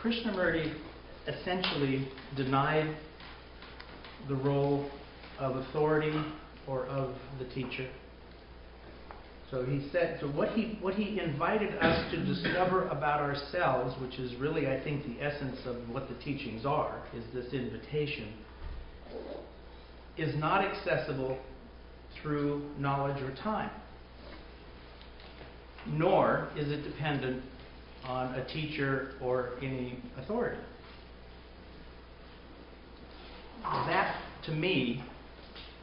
Krishnamurti essentially denied the role of authority or of the teacher. So he said, so what he invited us to discover about ourselves, which is really, I think, the essence of what the teachings are, is this invitation, is not accessible through knowledge or time, nor is it dependent on a teacher or any authority. That, to me,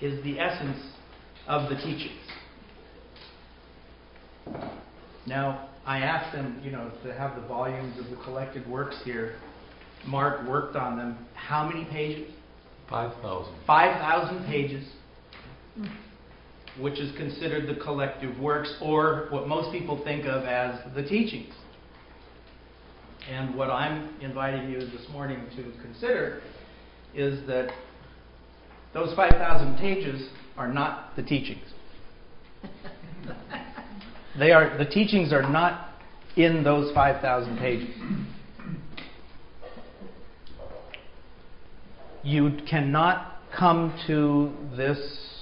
is the essence of the teachings. Now, I asked them, to have the volumes of the collected works here. Mark worked on them. How many pages? 5,000. 5,000 pages, which is considered the collective works, or what most people think of as the teachings. And what I'm inviting you this morning to consider is that those 5,000 pages are not the teachings. The teachings are not in those 5,000 pages. You cannot come to this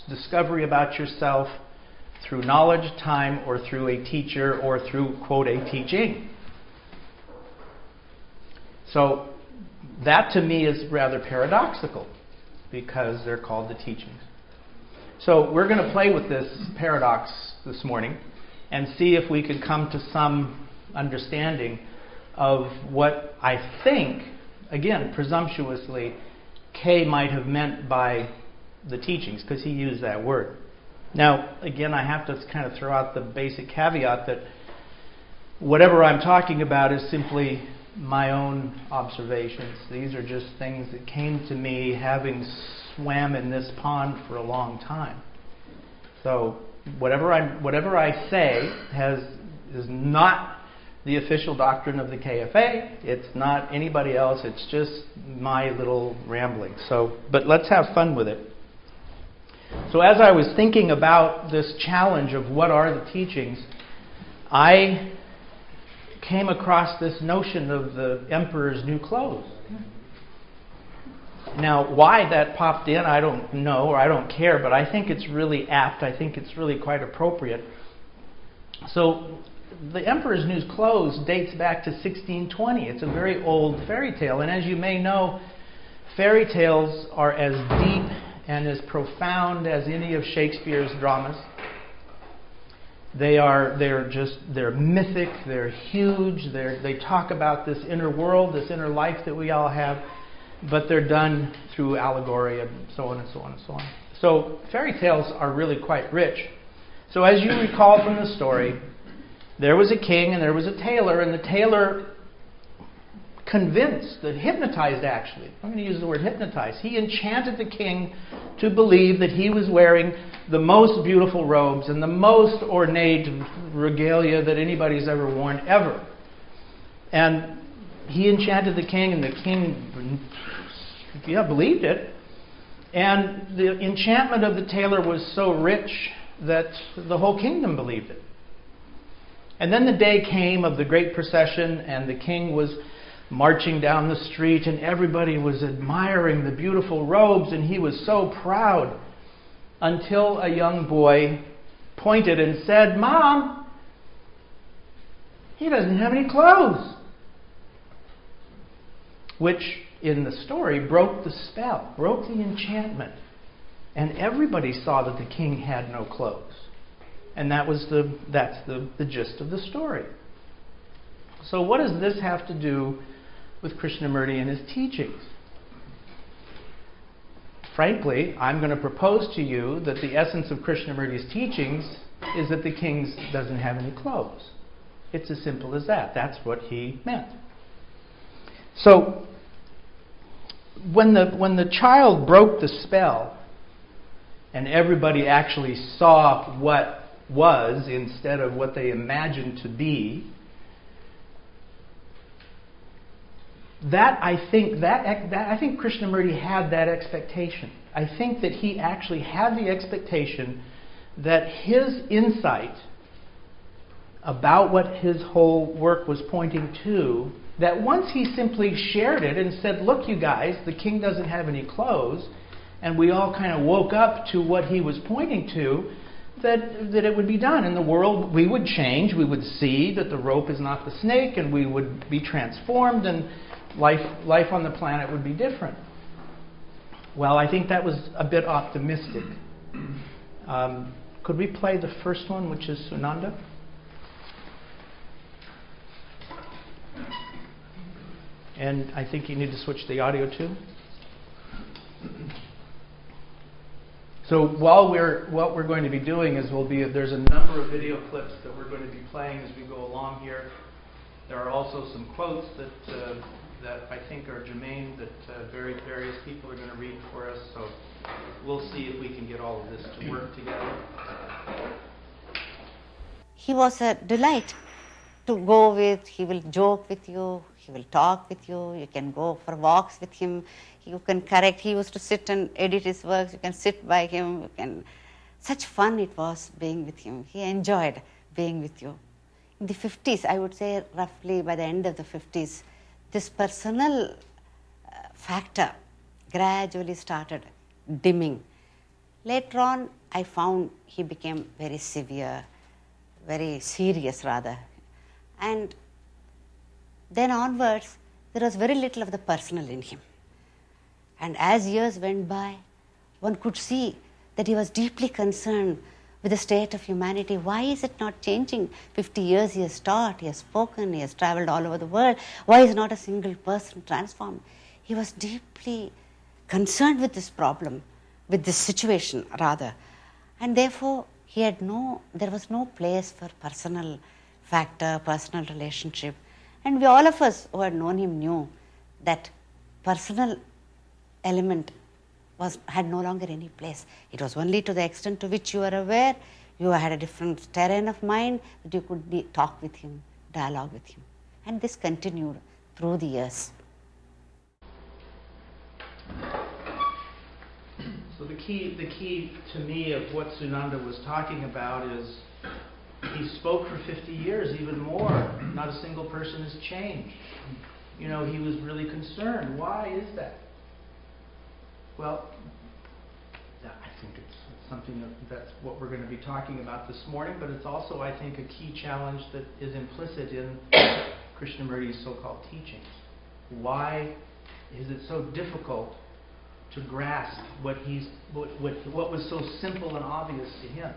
discovery about yourself through knowledge, time, or through a teacher, or through, quote, a teaching. So that to me is rather paradoxical, because they're called the teachings. So we're going to play with this paradox this morning and see if we can come to some understanding of what I think, again, presumptuously, K might have meant by the teachings, because he used that word. Now, again, I have to kind of throw out the basic caveat that whatever I'm talking about is simply my own observations. These are just things that came to me having swam in this pond for a long time. So whatever I say is not the official doctrine of the KFA. It's not anybody else. It's just my little rambling. But let's have fun with it. So as I was thinking about this challenge of what are the teachings, I came across this notion of the emperor's new clothes. Now, why that popped in, I don't know, or I don't care, but I think it's really apt. I think it's really quite appropriate. So, the emperor's new clothes dates back to 1620. It's a very old fairy tale, and as you may know, fairy tales are as deep and as profound as any of Shakespeare's dramas. They're mythic, they're huge, they talk about this inner world, this inner life that we all have, but they're done through allegory and so on and so on and so on. So fairy tales are really quite rich. So as you recall from the story, there was a king and there was a tailor, and the tailor hypnotized actually. I'm going to use the word hypnotized. He enchanted the king to believe that he was wearing the most beautiful robes and the most ornate regalia that anybody's ever worn ever. And he enchanted the king, and the king, believed it. And the enchantment of the tailor was so rich that the whole kingdom believed it. And then the day came of the great procession, and the king was marching down the street, and everybody was admiring the beautiful robes, and he was so proud, until a young boy pointed and said, "Mom, he doesn't have any clothes." Which, in the story, broke the spell, broke the enchantment. And everybody saw that the king had no clothes. And that's the gist of the story. So what does this have to do with Krishnamurti and his teachings? Frankly, I'm going to propose to you that the essence of Krishnamurti's teachings is that the king doesn't have any clothes. It's as simple as that. That's what he meant. So, when the child broke the spell, and everybody actually saw what was instead of what they imagined to be, I think Krishnamurti had that expectation. I think that he actually had the expectation that his insight about what his whole work was pointing to that once he simply shared it and said, look, you guys, the king doesn't have any clothes, and we all kind of woke up to what he was pointing to, that it would be done. In the world, we would change. We would see that the rope is not the snake, and we would be transformed, and life on the planet would be different. Well, I think that was a bit optimistic. Could we play the first one, which is Sunanda? And I think you need to switch the audio too. So what we're going to be doing is there's a number of video clips that we're going to be playing as we go along here. There are also some quotes that I think are germane that various people are going to read for us. So we'll see if we can get all of this to work together. He was a delight to go with. He will joke with you. He will talk with you. You can go for walks with him. You can correct. He used to sit and edit his works. You can sit by him. Such fun it was being with him. He enjoyed being with you. In the 50s, I would say roughly by the end of the 50s, this personal factor gradually started dimming. Later on, I found he became very severe, very serious rather. And then onwards, there was very little of the personal in him. And as years went by, one could see that he was deeply concerned with the state of humanity. Why is it not changing? 50 years he has taught, he has spoken, he has traveled all over the world. Why is not a single person transformed? He was deeply concerned with this problem, with this situation rather. And therefore, there was no place for personal factor, personal relationship. And all of us who had known him knew that personal element had no longer any place. It was only to the extent to which you were aware, you had a different terrain of mind, that you could talk with him, dialogue with him. And this continued through the years. So the key to me of what Sunanda was talking about is he spoke for 50 years, even more. Not a single person has changed. He was really concerned. Why is that? Well, I think it's something that's what we're going to be talking about this morning, but it's also, I think, a key challenge that is implicit in Krishnamurti's so-called teachings. Why is it so difficult to grasp what was so simple and obvious to him?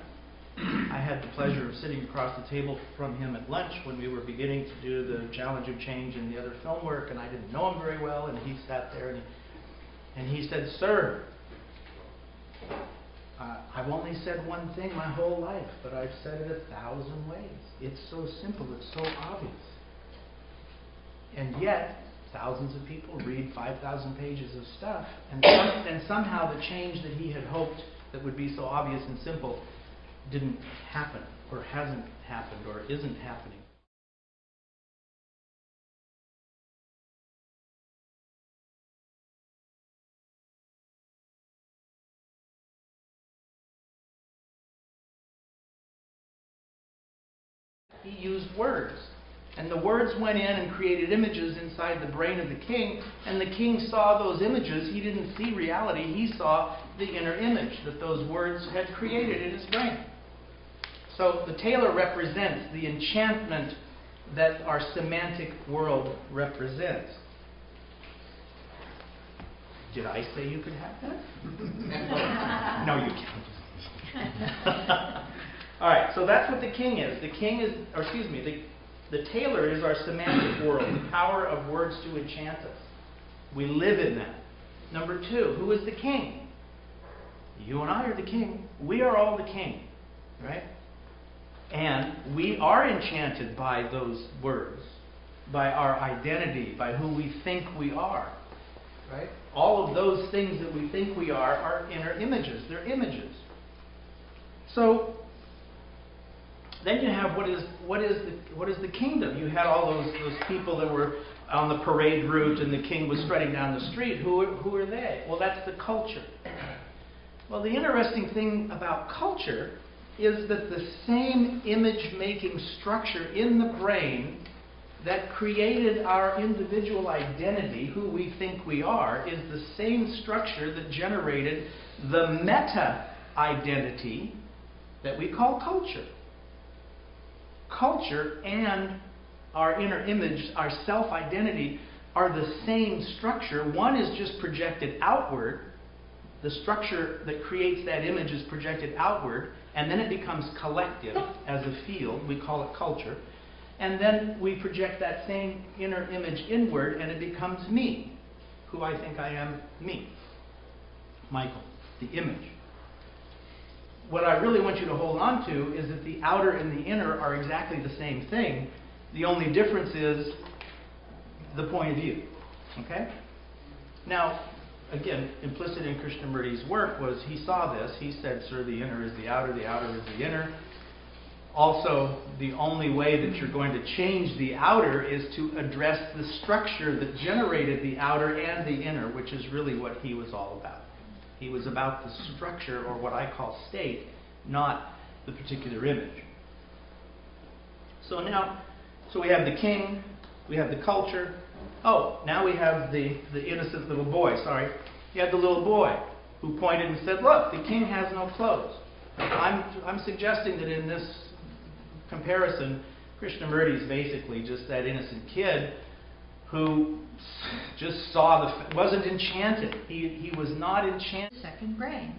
I had the pleasure of sitting across the table from him at lunch when we were beginning to do the Challenge of Change and the other film work, and I didn't know him very well, and he sat there and he said, "Sir, I've only said one thing my whole life, but I've said it 1,000 ways. It's so simple, it's so obvious. And yet, thousands of people read 5,000 pages of stuff, and somehow the change that he had hoped that would be so obvious and simple didn't happen, or hasn't happened, or isn't happening." He used words. And the words went in and created images inside the brain of the king, and the king saw those images. He didn't see reality. He saw the inner image that those words had created in his brain. So the tailor represents the enchantment that our semantic world represents. Did I say you could have that? No, you can't. All right, so that's what the king is. The tailor is our semantic world, the power of words to enchant us. We live in that. Number two, who is the king? You and I are the king. We are all the king, right? And we are enchanted by those words, by our identity, by who we think we are, right? All of those things that we think we are inner images. They're images. So then you have what is the kingdom? You had all those people that were on the parade route, and the king was strutting down the street. Who are they? Well, that's the culture. Well, the interesting thing about culture is that the same image-making structure in the brain that created our individual identity, who we think we are, is the same structure that generated the meta-identity that we call culture. Culture and our inner image, our self-identity, are the same structure. One is just projected outward. The structure that creates that image is projected outward, and then it becomes collective as a field. We call it culture. And then we project that same inner image inward, and it becomes me, who I think I am, me. Michael, the image. What I really want you to hold on to is that the outer and the inner are exactly the same thing. The only difference is the point of view. Okay? Now, again, implicit in Krishnamurti's work was he saw this. He said, sir, the inner is the outer is the inner. Also, the only way that you're going to change the outer is to address the structure that generated the outer and the inner, which is really what he was all about. He was about the structure, or what I call state, not the particular image. So now, we have the king, we have the culture. Oh, now we have the innocent little boy. Sorry. You had the little boy who pointed and said, look, the king has no clothes. I'm suggesting that in this comparison, Krishnamurti is basically just that innocent kid who just saw wasn't enchanted. He was not enchanted. Second brain.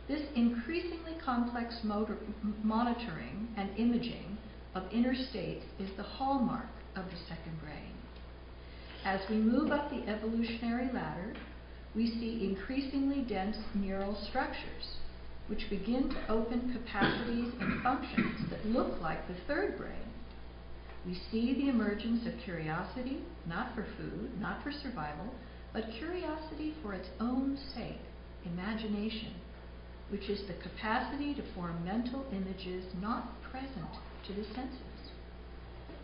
This increasingly complex monitoring and imaging of inner states is the hallmark of the second brain. As we move up the evolutionary ladder, we see increasingly dense neural structures, which begin to open capacities and functions that look like the third brain. We see the emergence of curiosity, not for food, not for survival, but curiosity for its own sake, imagination, which is the capacity to form mental images not present to the senses.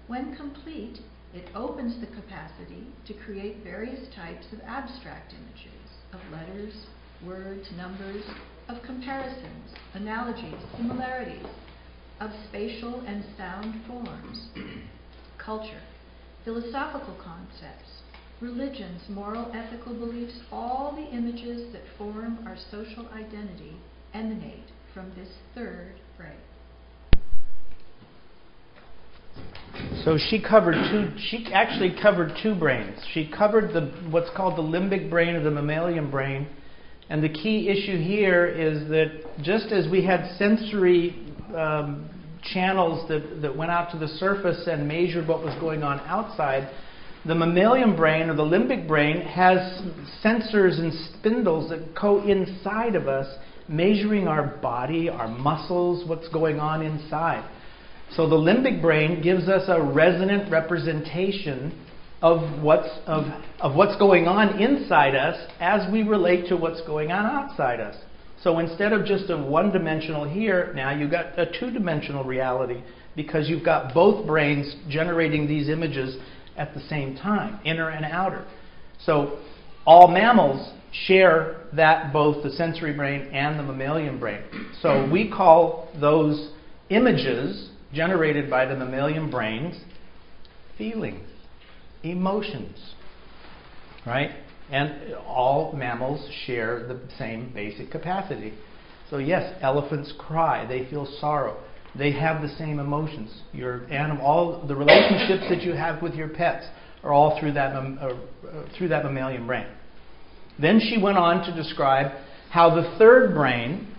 When complete, it opens the capacity to create various types of abstract images, of letters, words, numbers, of comparisons, analogies, similarities, of spatial and sound forms, culture, philosophical concepts, religions, moral, ethical beliefs, all the images that form our social identity emanate from this third brain. So she actually covered two brains. She covered what's called the limbic brain or the mammalian brain. And the key issue here is that just as we had sensory channels that went out to the surface and measured what was going on outside, the mammalian brain or the limbic brain has sensors and spindles that go inside of us, measuring our body, our muscles, what's going on inside. So the limbic brain gives us a resonant representation of what's going on inside us as we relate to what's going on outside us. So instead of just a one-dimensional here, now you've got a two-dimensional reality because you've got both brains generating these images at the same time, inner and outer. So all mammals share that, both the sensory brain and the mammalian brain. So we call those images generated by the mammalian brains feelings, emotions, right? And all mammals share the same basic capacity. So yes, elephants cry, they feel sorrow, they have the same emotions. Your animal, all the relationships that you have with your pets are all through that mammalian brain. Then she went on to describe how the third brain,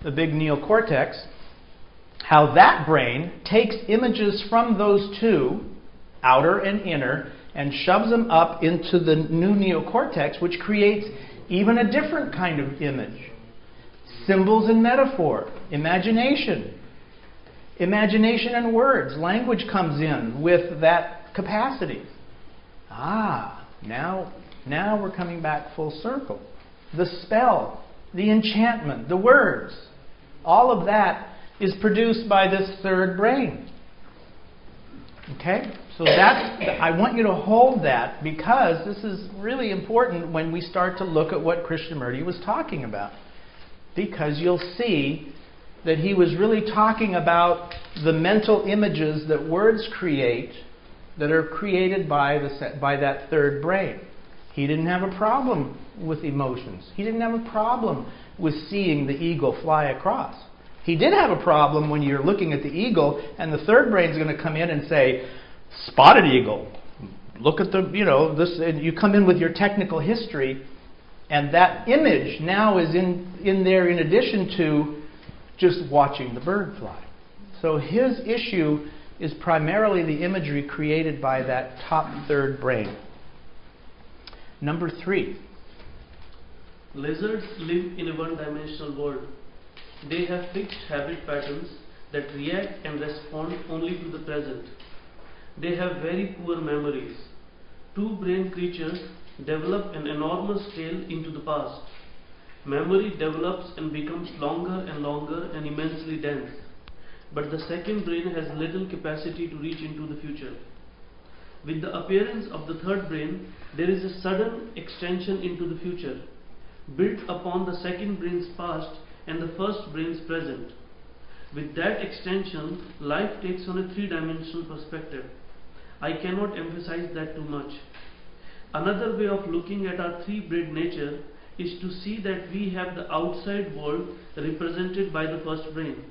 the big neocortex, how that brain takes images from those two, outer and inner, and shoves them up into the new neocortex, which creates even a different kind of image. Symbols and metaphor, imagination. Imagination and words. Language comes in with that capacity. Now we're coming back full circle. The spell, the enchantment, the words, all of that is produced by this third brain. Okay? So I want you to hold that, because this is really important when we start to look at what Krishnamurti was talking about. Because you'll see that he was really talking about the mental images that words create that are created by that third brain. He didn't have a problem with emotions. He didn't have a problem with seeing the eagle fly across. He did have a problem when you're looking at the eagle and the third brain's going to come in and say, spotted eagle. Look at the, this, and you come in with your technical history, and that image now is in there in addition to just watching the bird fly. So his issue is primarily the imagery created by that top third brain. Number 3. Lizards live in a one-dimensional world. They have fixed habit patterns that react and respond only to the present. They have very poor memories. Two-brain creatures develop an enormous scale into the past. Memory develops and becomes longer and longer and immensely dense. But the second brain has little capacity to reach into the future. With the appearance of the third brain, there is a sudden extension into the future, built upon the second brain's past and the first brain's present. With that extension, life takes on a three-dimensional perspective. I cannot emphasize that too much. Another way of looking at our three-brain nature is to see that we have the outside world represented by the first brain,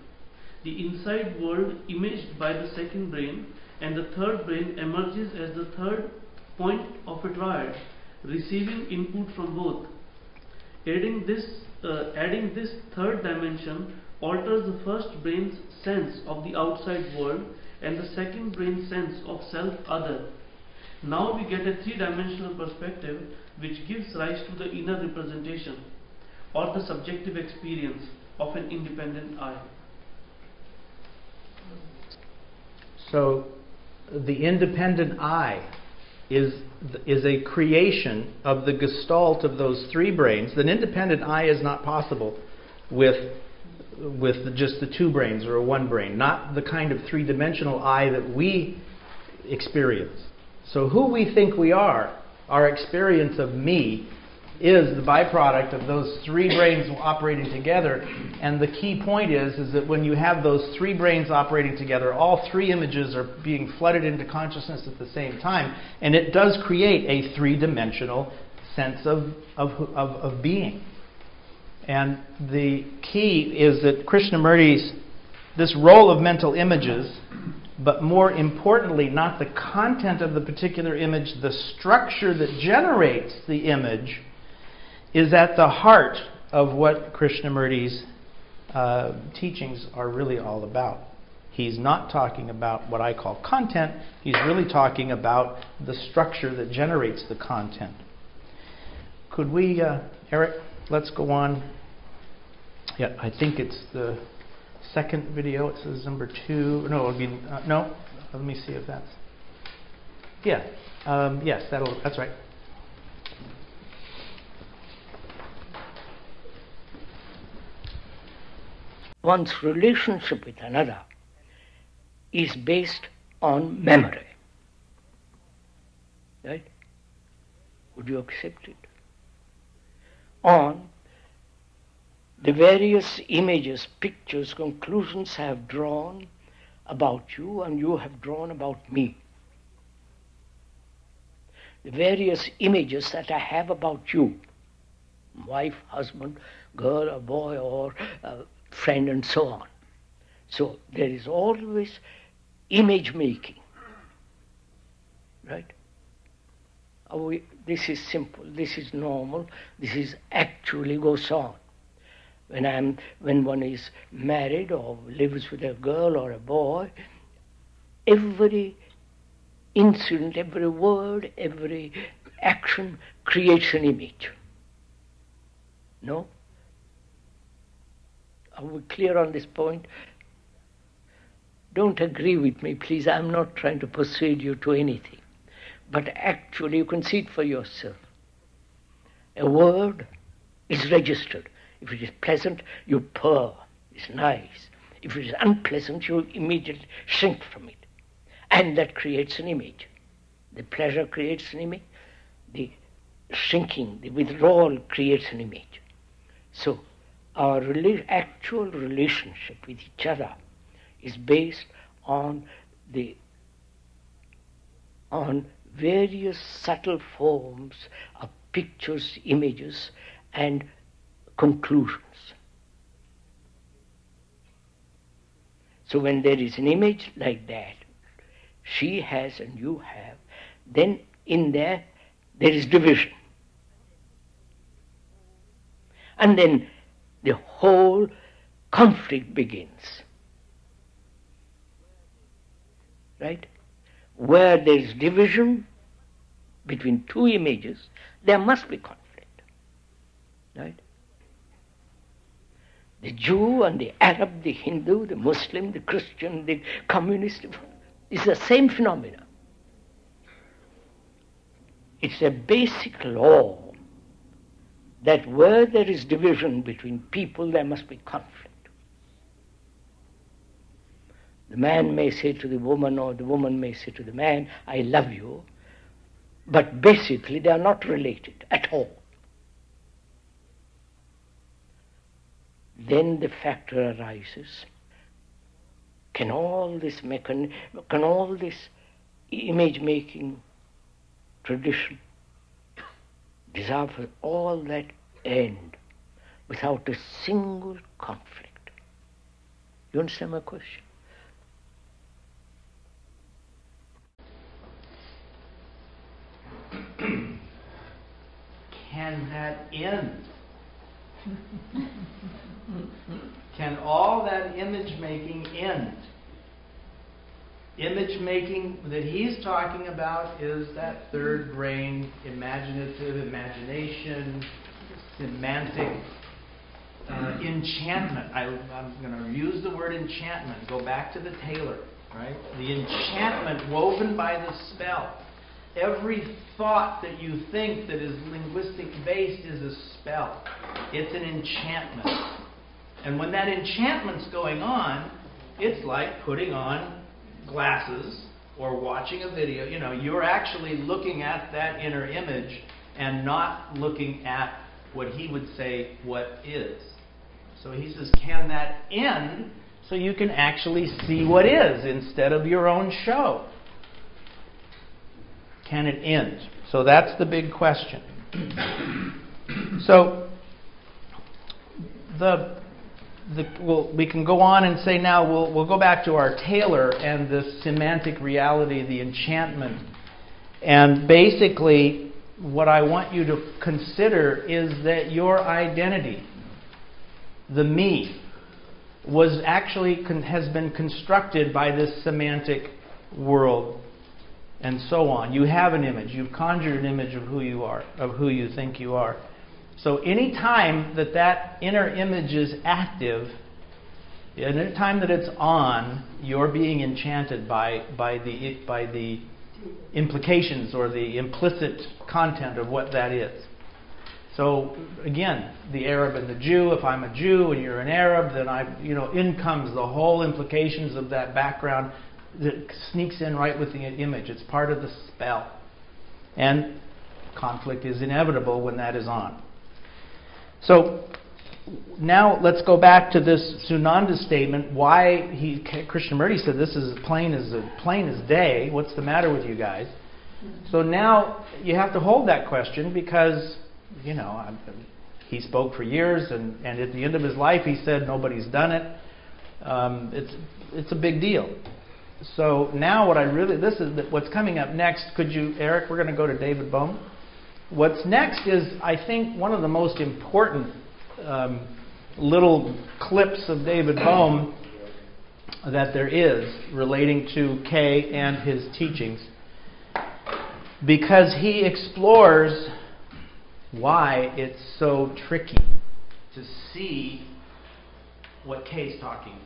the inside world imaged by the second brain, and the third brain emerges as the third point of a triad, receiving input from both. Adding this third dimension alters the first brain's sense of the outside world and the second brain's sense of self-other. Now we get a three-dimensional perspective which gives rise to the inner representation or the subjective experience of an independent I. So the independent I is a creation of the gestalt of those three brains. An independent I is not possible with just the two brains or a one brain, not the kind of three-dimensional I that we experience. So who we think we are, our experience of me, is the byproduct of those three brains operating together. And the key point is that when you have those three brains operating together, all three images are being flooded into consciousness at the same time, and it does create a three-dimensional sense of being. And the key is that Krishnamurti's, this role of mental images, but more importantly, not the content of the particular image, the structure that generates the image, is at the heart of what Krishnamurti's teachings are really all about. He's not talking about what I call content, he's really talking about the structure that generates the content. Could we, Eric, let's go on. Yeah, I think it's the second video. It says number 2. No, it would be, no, let me see if that's, yeah, yes, that's right. One's relationship with another is based on memory. Right? Would you accept it? On the various images, pictures, conclusions I have drawn about you and you have drawn about me. The various images that I have about you, wife, husband, girl or boy or friend and so on. So there is always image making, right? This is simple, this is normal, this is actually goes on. When one is married or lives with a girl or a boy, every incident, every word, every action creates an image. No? Are we clear on this point? Don't agree with me, please. I'm not trying to persuade you to anything. But actually, you can see it for yourself. A word is registered. If it is pleasant, you purr. It's nice. If it is unpleasant, you immediately shrink from it. And that creates an image. The pleasure creates an image. The shrinking, the withdrawal creates an image. So, our actual relationship with each other is based on the on various subtle forms of pictures, images, and conclusions. So when there is an image like that, she has and you have, then in there is division. And then the whole conflict begins. Right? Where there is division between two images, there must be conflict. Right? The Jew and the Arab, the Hindu, the Muslim, the Christian, the communist, it's the same phenomena. It's a basic law that where there is division between people, there must be conflict. The man may say to the woman, or the woman may say to the man, I love you, but basically they are not related at all. Then the factor arises, can all this image-making tradition deserve all that end without a single conflict? You understand my question? Can that end? Can all that image making end? Image making that he's talking about is that third brain, imaginative, imagination, semantic, enchantment. I'm going to use the word enchantment. Go back to the tailor, right? The enchantment woven by the spell. Every thought that you think that is linguistic based is a spell. It's an enchantment. And when that enchantment's going on, it's like putting on glasses or watching a video. You know, you're actually looking at that inner image and not looking at what he would say what is. So he says, can that end so you can actually see what is instead of your own show? Can it end? So that's the big question. So we can go on and say now we'll go back to our tailor and the semantic reality, the enchantment. And basically what I want you to consider is that your identity, the me, was actually has been constructed by this semantic world and so on. You have an image. You've conjured an image of who you are, of who you think you are. So any time that that inner image is active, any time that it's on, you're being enchanted by the implications or the implicit content of what that is. So again, the Arab and the Jew. If I'm a Jew and you're an Arab, then in comes the whole implications of that background that sneaks in right with the image. It's part of the spell, and conflict is inevitable when that is on. So now let's go back to this Sunanda statement. Why Krishnamurti said this is plain as day. What's the matter with you guys? So now you have to hold that question because he spoke for years, and at the end of his life he said nobody's done it. It's a big deal. So now what's coming up next. Could you, Eric? We're going to go to David Bohm. What's next is, I think, one of the most important little clips of David Bohm that there is relating to K and his teachings, because he explores why it's so tricky to see what K is talking about.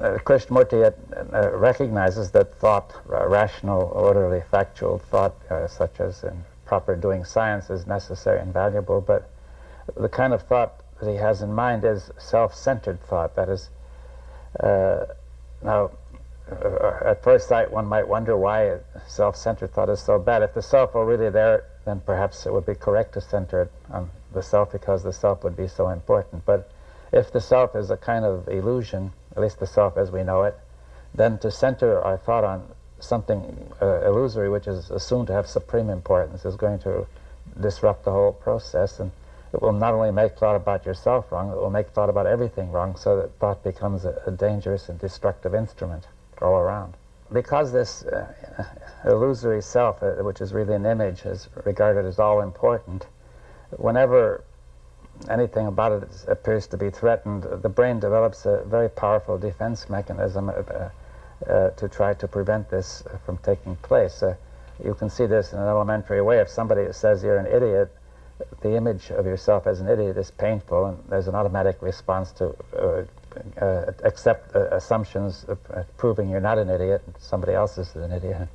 Krishnamurti recognizes that thought, rational, orderly, factual thought, such as in proper doing science, is necessary and valuable, but the kind of thought that he has in mind is self-centered thought. That is, now, at first sight one might wonder why self-centered thought is so bad. If the self were really there, then perhaps it would be correct to center it on the self, because the self would be so important. But if the self is a kind of illusion, at least the self as we know it, then to center our thought on something illusory, which is assumed to have supreme importance, is going to disrupt the whole process, and it will not only make thought about yourself wrong, it will make thought about everything wrong, so that thought becomes a dangerous and destructive instrument all around. Because this illusory self, which is really an image, is regarded as all important, whenever anything about it appears to be threatened, the brain develops a very powerful defense mechanism to try to prevent this from taking place. You can see this in an elementary way. If somebody says you're an idiot, the image of yourself as an idiot is painful, and there's an automatic response to accept assumptions proving you're not an idiot, somebody else is an idiot.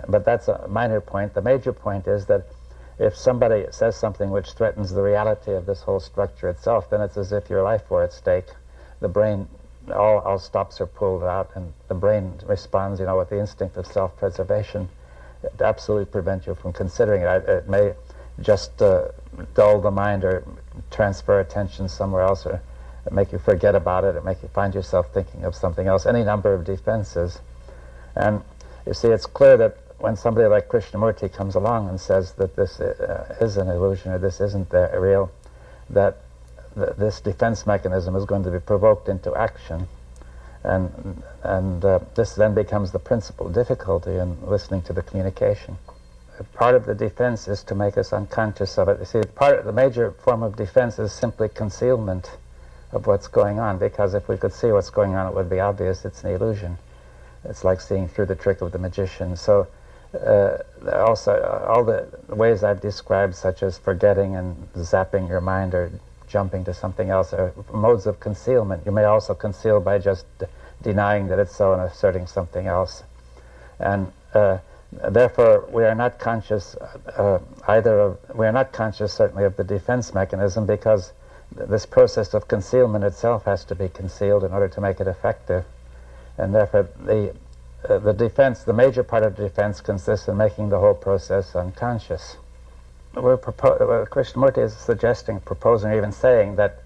But that's a minor point. The major point is that if somebody says something which threatens the reality of this whole structure itself, then it's as if your life were at stake. The brain, all stops are pulled out, and the brain responds, with the instinct of self-preservation to absolutely prevent you from considering it. It may just dull the mind or transfer attention somewhere else, or make you forget about it, or make you find yourself thinking of something else, any number of defenses. And you see, it's clear that when somebody like Krishnamurti comes along and says that this is an illusion, or this isn't real, that this defense mechanism is going to be provoked into action, and this then becomes the principal difficulty in listening to the communication. Part of the defense is to make us unconscious of it. You see, the major form of defense is simply concealment of what's going on, because if we could see what's going on, it would be obvious it's an illusion. It's like seeing through the trick of the magician. So also all the ways I've described, such as forgetting and zapping your mind or jumping to something else, are modes of concealment. You may also conceal by just denying that it's so and asserting something else. And therefore, we are not conscious we are not conscious certainly of the defense mechanism, because this process of concealment itself has to be concealed in order to make it effective. And therefore, the defense, the major part of the defense, consists in making the whole process unconscious. Krishnamurti is suggesting, proposing, or even saying that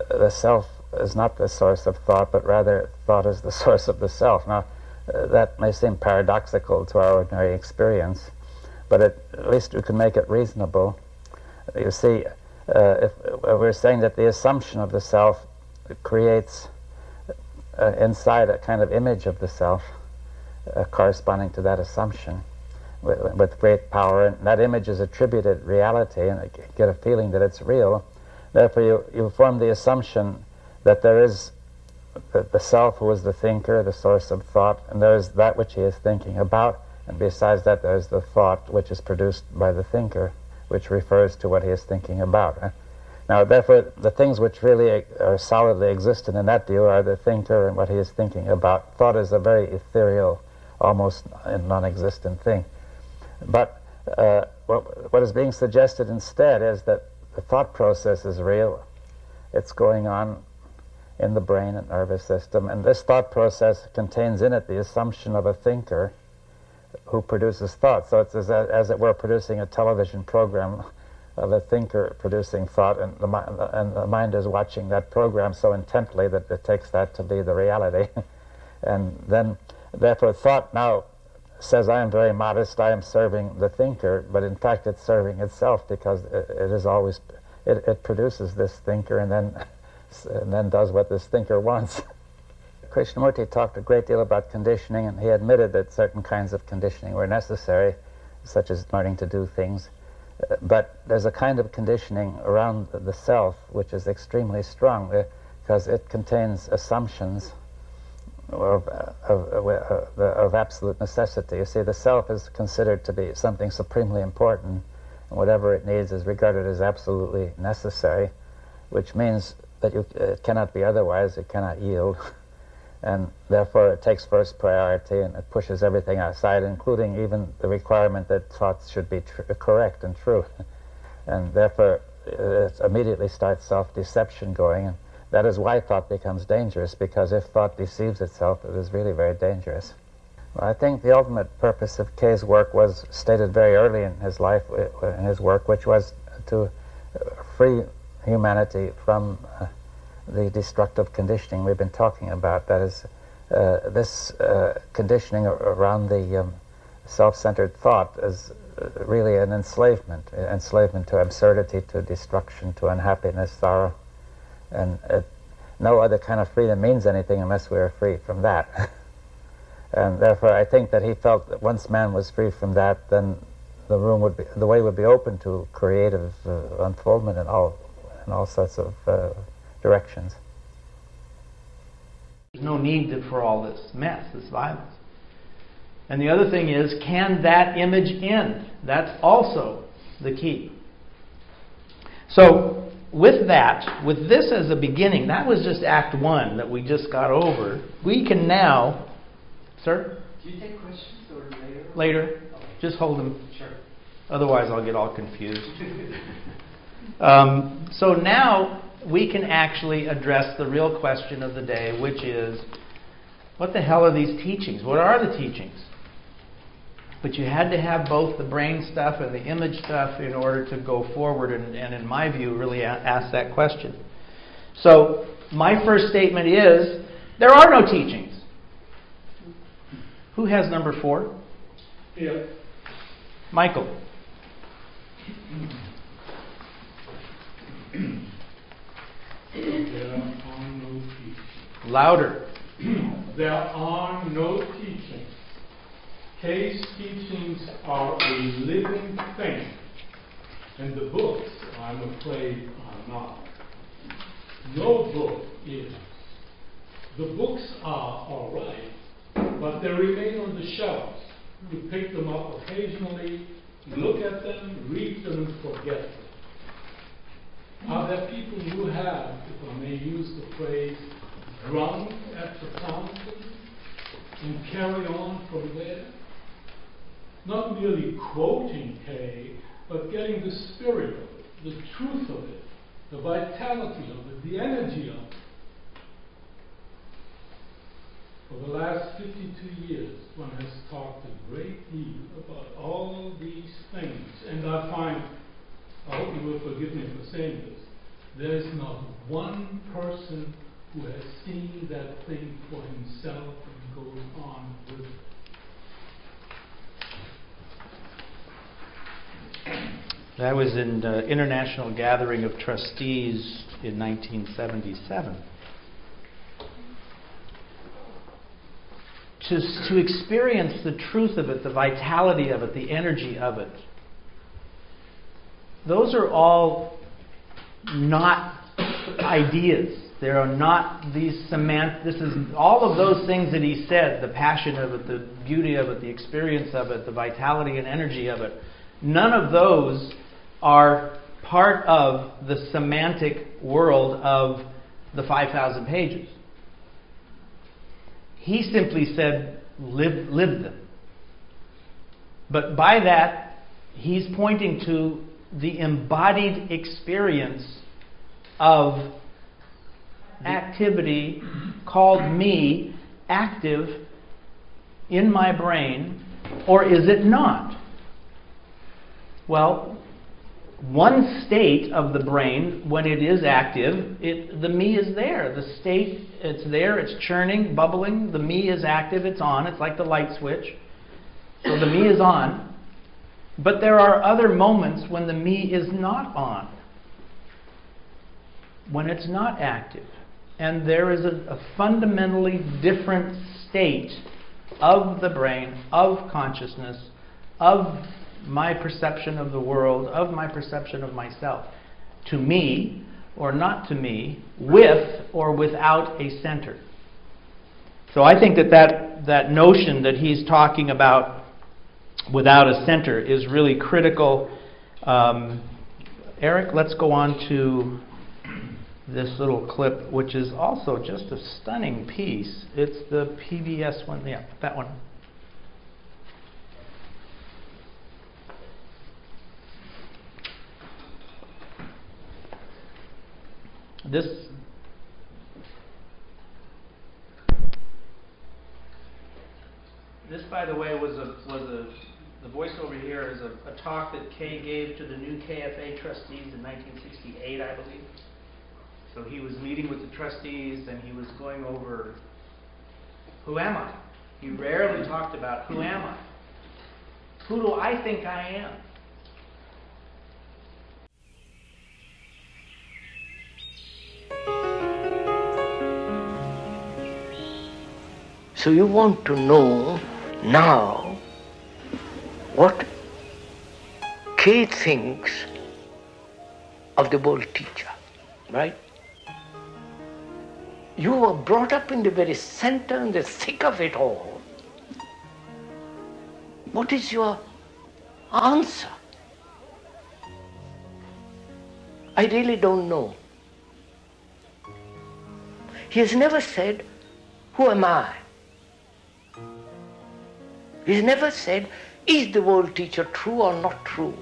the self is not the source of thought, but rather thought is the source of the self. Now, that may seem paradoxical to our ordinary experience, but at least we can make it reasonable. You see, if we're saying that the assumption of the self creates inside a kind of image of the self corresponding to that assumption with great power, and that image is attributed reality, and you get a feeling that it's real. Therefore, you form the assumption that there is the self who is the thinker, the source of thought, and there is that which he is thinking about, and besides that there is the thought which is produced by the thinker, which refers to what he is thinking about. Now, therefore, the things which really are solidly existent in that view are the thinker and what he is thinking about. Thought is a very ethereal, almost non-existent thing. But what is being suggested instead is that the thought process is real. It's going on in the brain and nervous system, and this thought process contains in it the assumption of a thinker who produces thought. So it's as it were producing a television program of a thinker producing thought, and the mind is watching that program so intently that it takes that to be the reality. And then, therefore, thought now says, I am very modest, I am serving the thinker, but in fact it's serving itself, because it is always, it produces this thinker and then does what this thinker wants. Krishnamurti talked a great deal about conditioning, and he admitted that certain kinds of conditioning were necessary, such as learning to do things. But there's a kind of conditioning around the self which is extremely strong, because it contains assumptions of absolute necessity. You see, the self is considered to be something supremely important, and whatever it needs is regarded as absolutely necessary, which means that it cannot be otherwise, it cannot yield, and therefore it takes first priority, and it pushes everything aside, including even the requirement that thoughts should be correct and true. And therefore it immediately starts self-deception going, and that is why thought becomes dangerous, because if thought deceives itself, it is really very dangerous. Well, I think the ultimate purpose of K's work was stated very early in his life, in his work, which was to free humanity from the destructive conditioning we've been talking about. That is, this conditioning around the self-centered thought is really an enslavement to absurdity, to destruction, to unhappiness, sorrow, and no other kind of freedom means anything unless we are free from that. And therefore, I think that he felt that once man was free from that, then the way would be open to creative unfoldment in all sorts of directions. There's no need for all this mess, this violence. And the other thing is, can that image end? That's also the key. So, with that, with this as a beginning, that was just Act 1 that we just got over. We can now... Sir? Do you take questions or later? Later. Okay. Just hold them. Sure. Otherwise I'll get all confused. So now we can actually address the real question of the day, which is, what the hell are these teachings? What are the teachings? But you had to have both the brain stuff and the image stuff in order to go forward and in my view, really ask that question. So my first statement is, there are no teachings. Who has number 4? Yeah. Michael. There are no teachings. Louder. There are no teachings. K's teachings are a living thing, and the books, I'm afraid, are not. No book is. The books are all right, but they remain on the shelves. You pick them up occasionally, look at them, read them, and forget them. Are there people who have, if I may use the phrase, drunk at the fountain and carry on from there? Not merely quoting K, but getting the spirit of it, the truth of it, the vitality of it, the energy of it. For the last 52 years, one has talked a great deal about all these things, and I find, I hope you will forgive me for saying this, there is not one person who has seen that thing for himself and goes on with it. That was in the International Gathering of Trustees in 1977. To experience the truth of it, the vitality of it, the energy of it, those are all not ideas. There are not these this is all of those things that he said, the passion of it, the beauty of it, the experience of it, the vitality and energy of it. None of those are part of the semantic world of the 5,000 pages. He simply said, live them. But by that, he's pointing to the embodied experience of activity called me, active in my brain, or is it not? Well, one state of the brain, when it is active, the me is there. The state, it's there, it's churning, bubbling. The me is active, it's on. It's like the light switch. So the me is on. But there are other moments when the me is not on, when it's not active. And there is a fundamentally different state of the brain, of consciousness, of my perception of the world, of my perception of myself, to me or not to me, with or without a center. So I think that notion that he's talking about without a center is really critical. Eric, let's go on to this little clip, which is also just a stunning piece. It's the PBS one, yeah, that one. This, by the way, the voiceover here is a talk that Kay gave to the new KFA trustees in 1968, I believe. So he was meeting with the trustees and he was going over, who am I? He rarely talked about, who am I? Who do I think I am? So you want to know now what K thinks of the world teacher, right? You were brought up in the very center and the thick of it all. What is your answer? I really don't know. He has never said, who am I? He's never said, is the world teacher true or not true?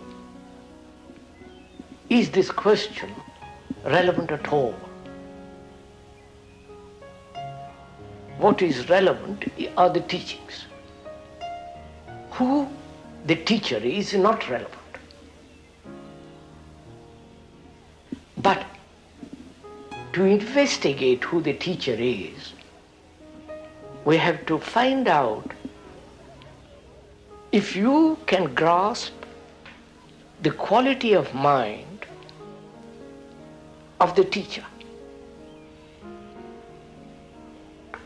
Is this question relevant at all? What is relevant are the teachings. Who the teacher is not relevant. But to investigate who the teacher is, we have to find out if you can grasp the quality of mind of the teacher.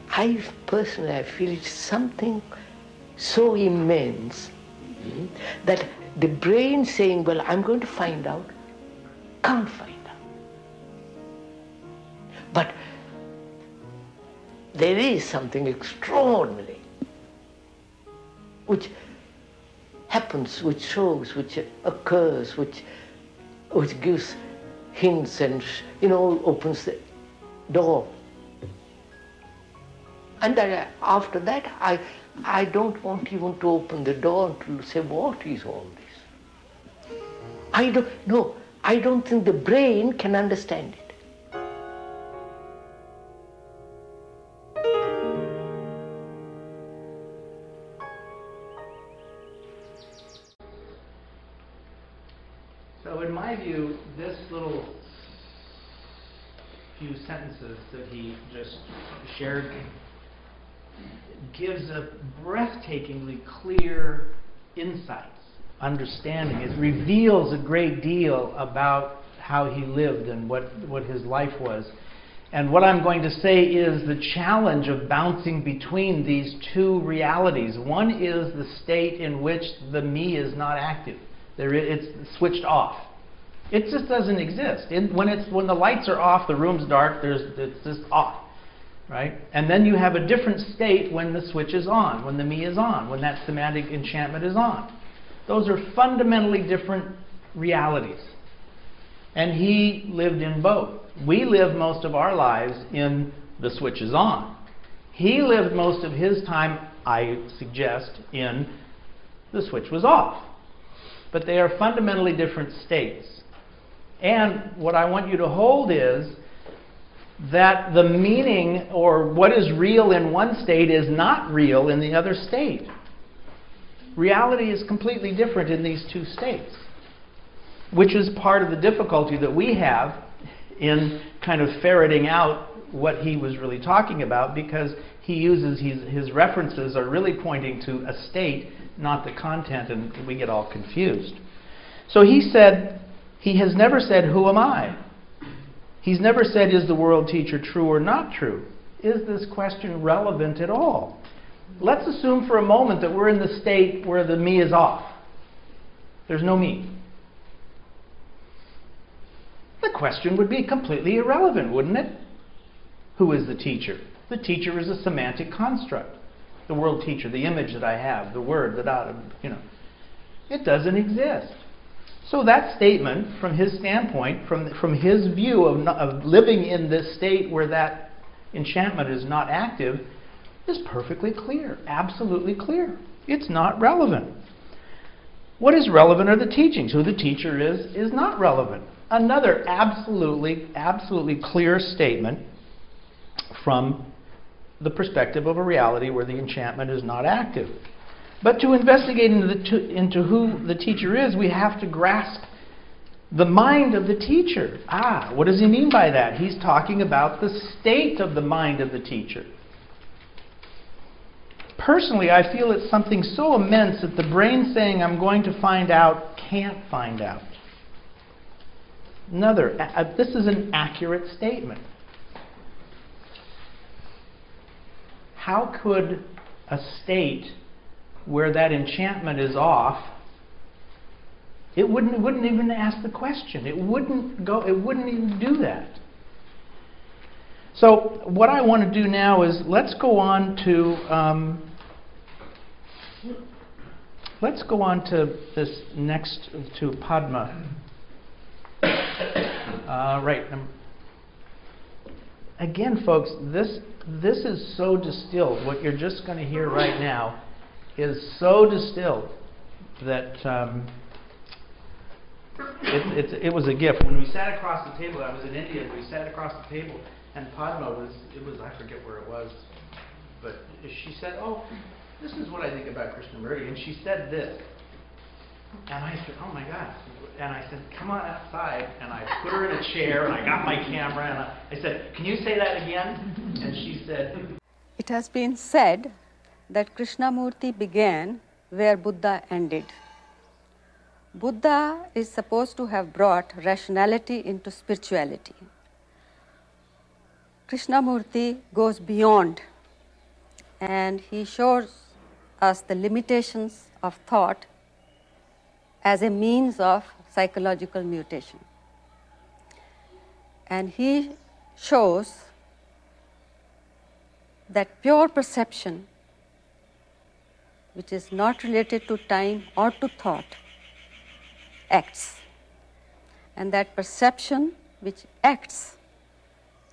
I feel it's something so immense that the brain saying, well, I'm going to find out, can't find out. But there is something extraordinary which happens, which shows, which occurs, which gives hints and, opens the door. And after that, I don't want even to open the door to say, what is all this? I don't think the brain can understand it. So in my view, this little few sentences that he just shared gives a breathtakingly clear insights, understanding. It reveals a great deal about how he lived and what his life was. And what I'm going to say is the challenge of bouncing between these two realities. One is the state in which the me is not active. It's switched off. It just doesn't exist. When the lights are off, the room's dark, it's just off. Right? And then you have a different state when the switch is on, when the me is on, when that semantic enchantment is on. Those are fundamentally different realities. And he lived in both. We live most of our lives in the switch is on. He lived most of his time, I suggest, in the switch was off. But they are fundamentally different states. And what I want you to hold is that the meaning or what is real in one state is not real in the other state. Reality is completely different in these two states, which is part of the difficulty that we have in kind of ferreting out what he was really talking about, because he uses his references are really pointing to a state, not the content, and we get all confused. So he said, he has never said, who am I? He's never said, is the world teacher true or not true? Is this question relevant at all? Let's assume for a moment that we're in the state where the me is off. There's no me. The question would be completely irrelevant, wouldn't it? Who is the teacher? The teacher is a semantic construct. The world teacher, the image that I have, the word that it doesn't exist. So that statement, from his standpoint, from his view of living in this state where that enchantment is not active, is perfectly clear, absolutely clear. It's not relevant. What is relevant are the teachings. Who the teacher is not relevant. Another absolutely clear statement from the perspective of a reality where the enchantment is not active. But to investigate into who the teacher is, we have to grasp The mind of the teacher. What does he mean by that? He's talking about the state of the mind of the teacher. Personally, I feel it's something so immense that the brain saying, I'm going to find out, can't find out. This is an accurate statement. How could a state where that enchantment is off, it wouldn't even ask the question. It wouldn't even do that. So what I want to do now is let's go on to this next, to Padma. Right. Again, folks, this is so distilled. What you're just going to hear right now is so distilled that it was a gift. When we sat across the table, I was in India. We sat across the table, and Padma was I forget where it was, but she said, "Oh, this is what I think about Krishnamurti," and she said this. And I said, "Oh my God." And I said, "Come on outside." And I put her in a chair, and I got my camera, and I said, "Can you say that again?" And she said, "It has been said that Krishnamurti began where Buddha ended. Buddha is supposed to have brought rationality into spirituality. Krishnamurti goes beyond, and he shows us the limitations of thought as a means of psychological mutation. And he shows that pure perception, which is not related to time or to thought, acts. And that perception which acts,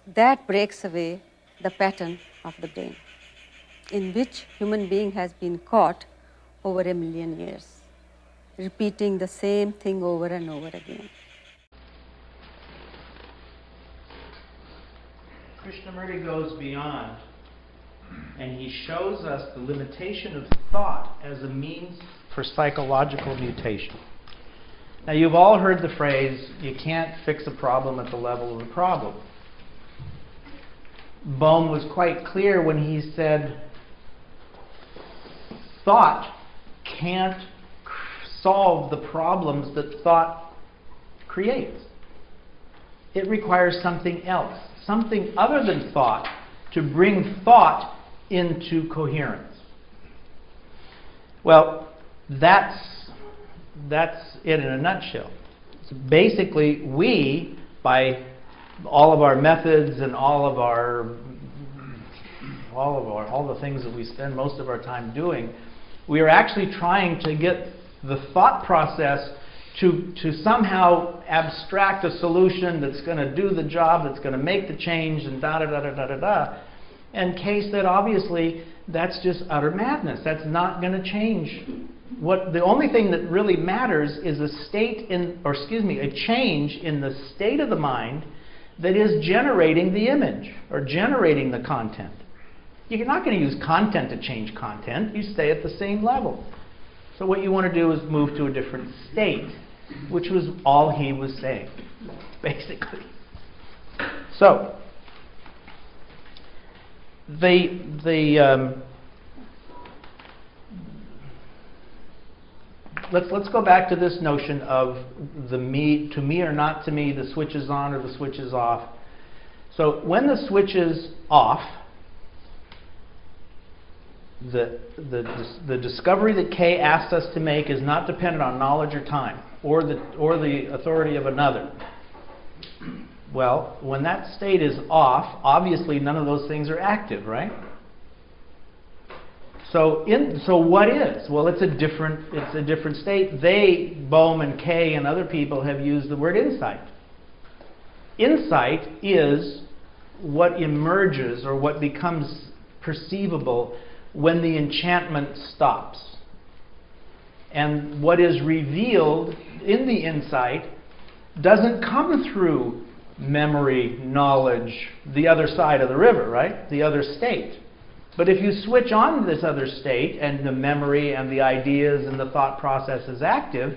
that breaks away the pattern of the brain, in which human being has been caught over 1 million years, repeating the same thing over and over again." Krishnamurti goes beyond, and he shows us the limitation of thought as a means for psychological mutation. Now, you've all heard the phrase, you can't fix a problem at the level of the problem. Bohm was quite clear when he said, thought can't solve the problems that thought creates. It requires something else, something other than thought, to bring thought into coherence. Well, that's it in a nutshell. So basically, we, by all of our methods and all the things that we spend most of our time doing, we are actually trying to get the thought process to somehow abstract a solution that's going to do the job, that's going to make the change, and da-da-da-da-da-da-da. And Kay said, obviously, that's just utter madness. That's not going to change. The only thing that really matters is a change in the state of the mind that is generating the image, or generating the content. You're not going to use content to change content. You stay at the same level. So what you want to do is move to a different state, which was all he was saying, basically. So, let's go back to this notion of the me, to me or not to me, the switch is on or the switch is off. So when the switch is off, the discovery that Kay asked us to make is not dependent on knowledge or time or the authority of another. Well, when that state is off, obviously none of those things are active, right? So what is? Well, it's a different state. They, Bohm and Kay and other people, have used the word insight. Insight is what emerges or what becomes perceivable when the enchantment stops. And what is revealed in the insight doesn't come through memory, knowledge, the other side of the river, right? The other state. But if you switch on this other state and the memory and the ideas and the thought process is active,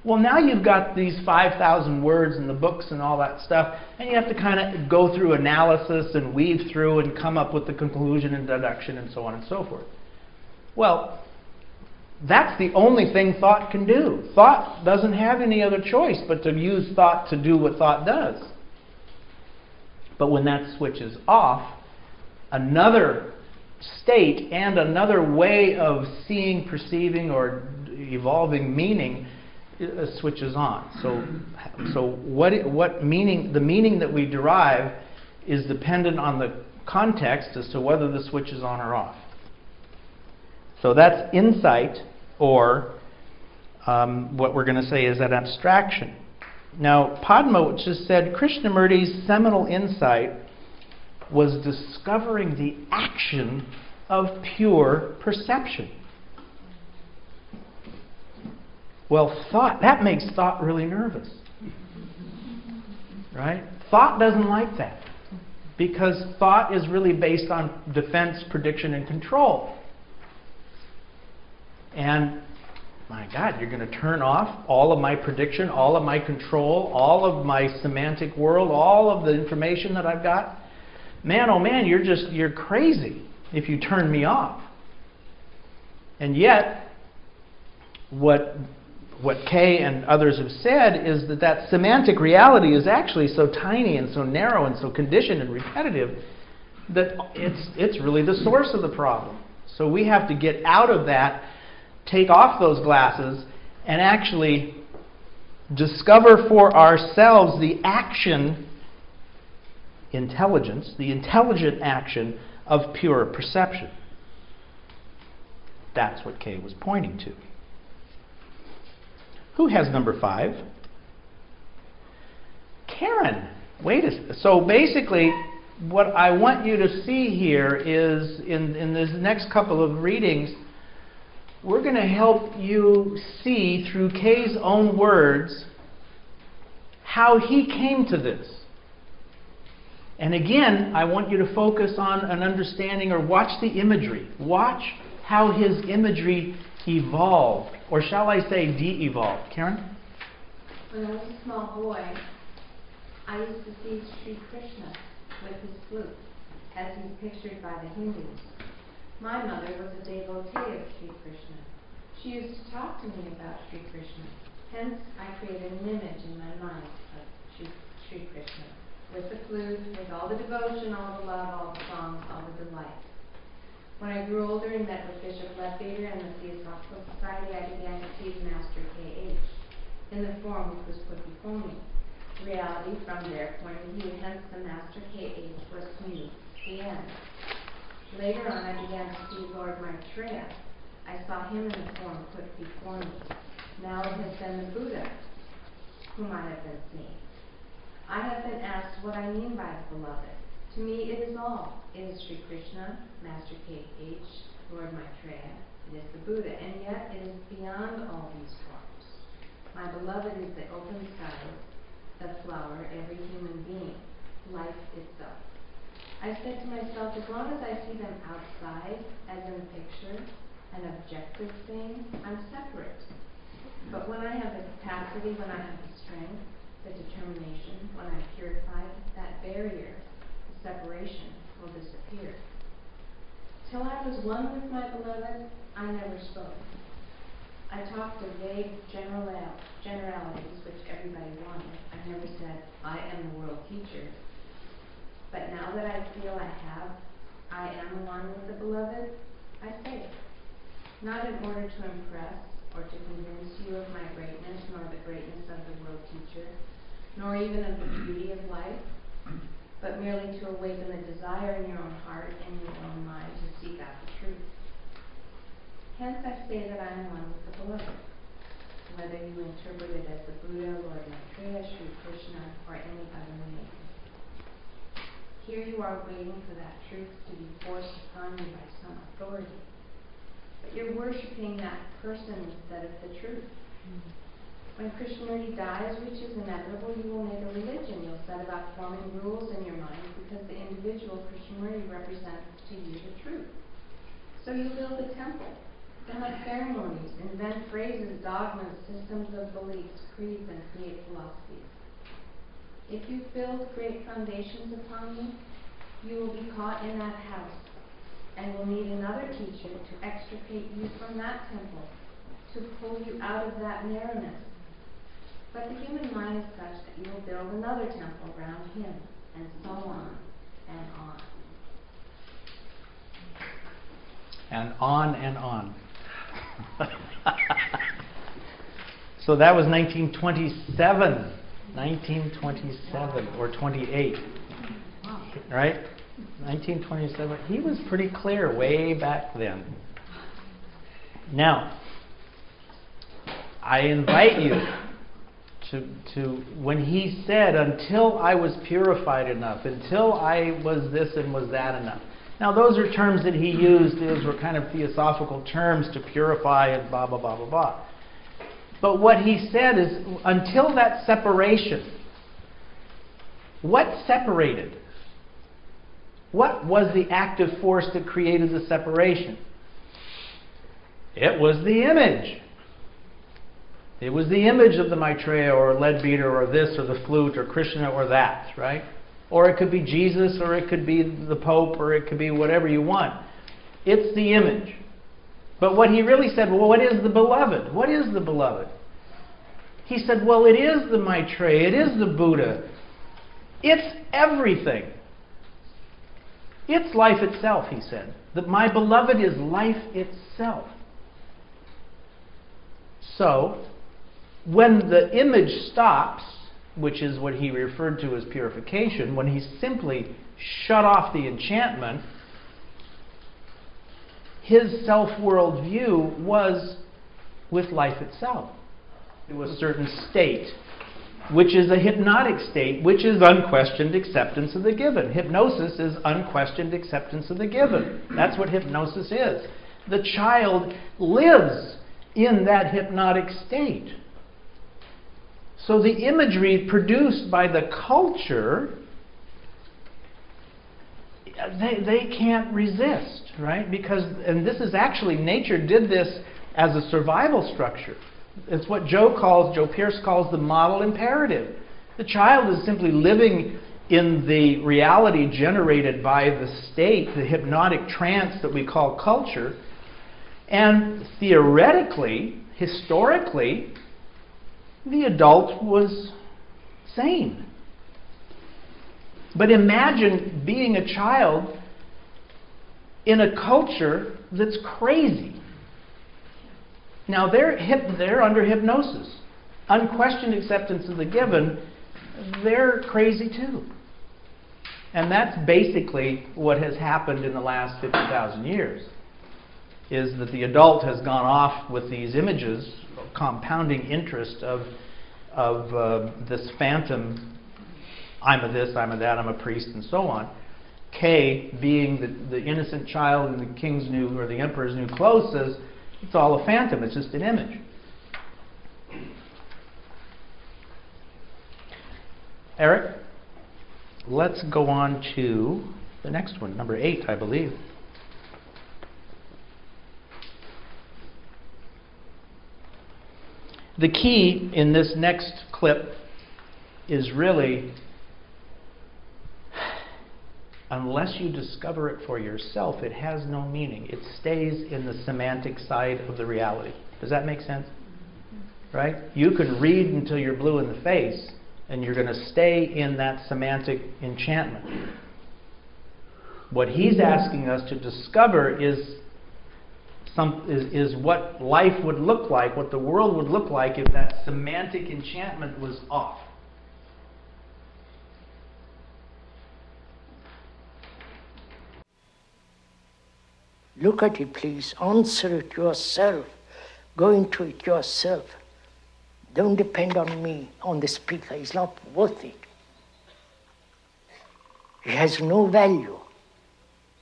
Well, now you've got these 5,000 words in the books and all that stuff, and you have to kind of go through analysis and weave through and come up with the conclusion and deduction and so on and so forth. Well, that's the only thing thought can do. Thought doesn't have any other choice but to use thought to do what thought does. But when that switch is off, another state and another way of seeing, perceiving, or evolving meaning switches on. So what meaning? The meaning that we derive is dependent on the context as to whether the switch is on or off. So that's insight, or what we're going to say is that abstraction. Now, Padma just said Krishnamurti's seminal insight was discovering the action of pure perception. Well, thought, that makes thought really nervous. Right? Thought doesn't like that. Because thought is really based on defense, prediction, and control. And, my God, you're going to turn off all of my prediction, all of my control, all of my semantic world, all of the information that I've got? Man, oh man, you're crazy if you turn me off. And yet, what Kay and others have said is that semantic reality is actually so tiny and so narrow and so conditioned and repetitive that it's really the source of the problem. So we have to get out of that, take off those glasses, and actually discover for ourselves the action, intelligence, the intelligent action of pure perception. That's what Kay was pointing to. Who has number 5? Karen. So basically, what I want you to see here is, in this next couple of readings, we're going to help you see through Kay's own words how he came to this. And again, I want you to focus on an understanding, or watch the imagery. Watch how his imagery evolved, or shall I say de-evolved. Karen? When I was a small boy, I used to see Sri Krishna with his flute, as he's pictured by the Hindus. My mother was a devotee of Sri Krishna. She used to talk to me about Sri Krishna. Hence, I created an image in my mind of Sri Krishna, with the flute, with all the devotion, all the love, all the songs, all the delight. When I grew older and met with Bishop Ledbetter and the Theosophical Society, I began to see the Master K.H. in the form which was put before me. Reality from their point of view, hence the Master K.H. was to me the end. Later on, I began to see Lord Maitreya. I saw him in the form put before me. Now it has been the Buddha whom I have been seeing. I have been asked what I mean by the beloved. To me, it is all. It is Sri Krishna, Master K.H., Lord Maitreya. It is the Buddha, and yet it is beyond all these forms. My beloved is the open sky, the flower, every human being, life itself. I said to myself, as long as I see them outside, as in a picture, an objective thing, I'm separate. But when I have the capacity, when I have the strength, the determination, when I'm purified, that barrier, separation, will disappear. Till I was one with my beloved, I never spoke. I talked of vague generalities which everybody wanted. I never said, I am the world teacher. But now that I feel I am one with the beloved, I say it. Not in order to impress or to convince you of my greatness, nor the greatness of the world teacher, nor even of the beauty of life, but merely to awaken the desire in your own heart and your own mind to seek out the truth. Hence I say that I am one with the beloved, whether you interpret it as the Buddha, Lord Maitreya, Sri Krishna, or any other name. Here you are waiting for that truth to be forced upon you by some authority. But you're worshipping that person instead of the truth. When Krishnamurti dies, which is inevitable, you will make a religion. You'll set about forming rules in your mind because the individual Krishnamurti represents to you the truth. So you build a temple. They have ceremonies, invent phrases, dogmas, systems of beliefs, creeds, and create philosophies. If you build great foundations upon me, you will be caught in that house, and will need another teacher to extricate you from that temple, to pull you out of that narrowness. But the human mind is such that you will build another temple round him, and so on and on. And on and on. So that was 1927. 1927 or 28. Right? 1927. He was pretty clear way back then. Now, I invite you to when he said, until I was purified enough, until I was this and was that enough. Now, those are terms that he used. Those were kind of theosophical terms to purify and blah, blah, blah, blah, blah. But what he said is, until that separation, what separated? What was the active force that created the separation? It was the image. It was the image of the Maitreya or Leadbeater or this or the flute or Krishna or that, right? Or it could be Jesus, or it could be the Pope, or it could be whatever you want. It's the image. But what he really said, well, what is the beloved? What is the beloved? He said, well, it is the Maitreya, it is the Buddha. It's everything. It's life itself, he said. That my beloved is life itself. So, when the image stops, which is what he referred to as purification, when he simply shut off the enchantment, his self-world view was with life itself. It was a certain state, which is a hypnotic state, which is unquestioned acceptance of the given. Hypnosis is unquestioned acceptance of the given. That's what hypnosis is. The child lives in that hypnotic state. So the imagery produced by the culture, they can't resist, right? Because, and this is actually, nature did this as a survival structure. It's what Joe Pierce calls the model imperative. The child is simply living in the reality generated by the state, the hypnotic trance that we call culture. And theoretically, historically, the adult was sane. But imagine being a child in a culture that's crazy. Now they're under hypnosis. Unquestioned acceptance of the given, they're crazy too. And that's basically what has happened in the last 50,000 years, is that the adult has gone off with these images, compounding interest of this phantom, I'm a this, I'm a that, I'm a priest, and so on. K, being the innocent child in the king's new, or the emperor's new clothes, says, it's all a phantom, it's just an image. Eric, let's go on to the next one, number 8, I believe. The key in this next clip is really, unless you discover it for yourself, it has no meaning. It stays in the semantic side of the reality. Does that make sense? Right? You can read until you're blue in the face, and you're going to stay in that semantic enchantment. What he's asking us to discover is what life would look like, what the world would look like if that semantic enchantment was off. Look at it, please. Answer it yourself. Go into it yourself. Don't depend on me, on the speaker. He's not worth it. He has no value.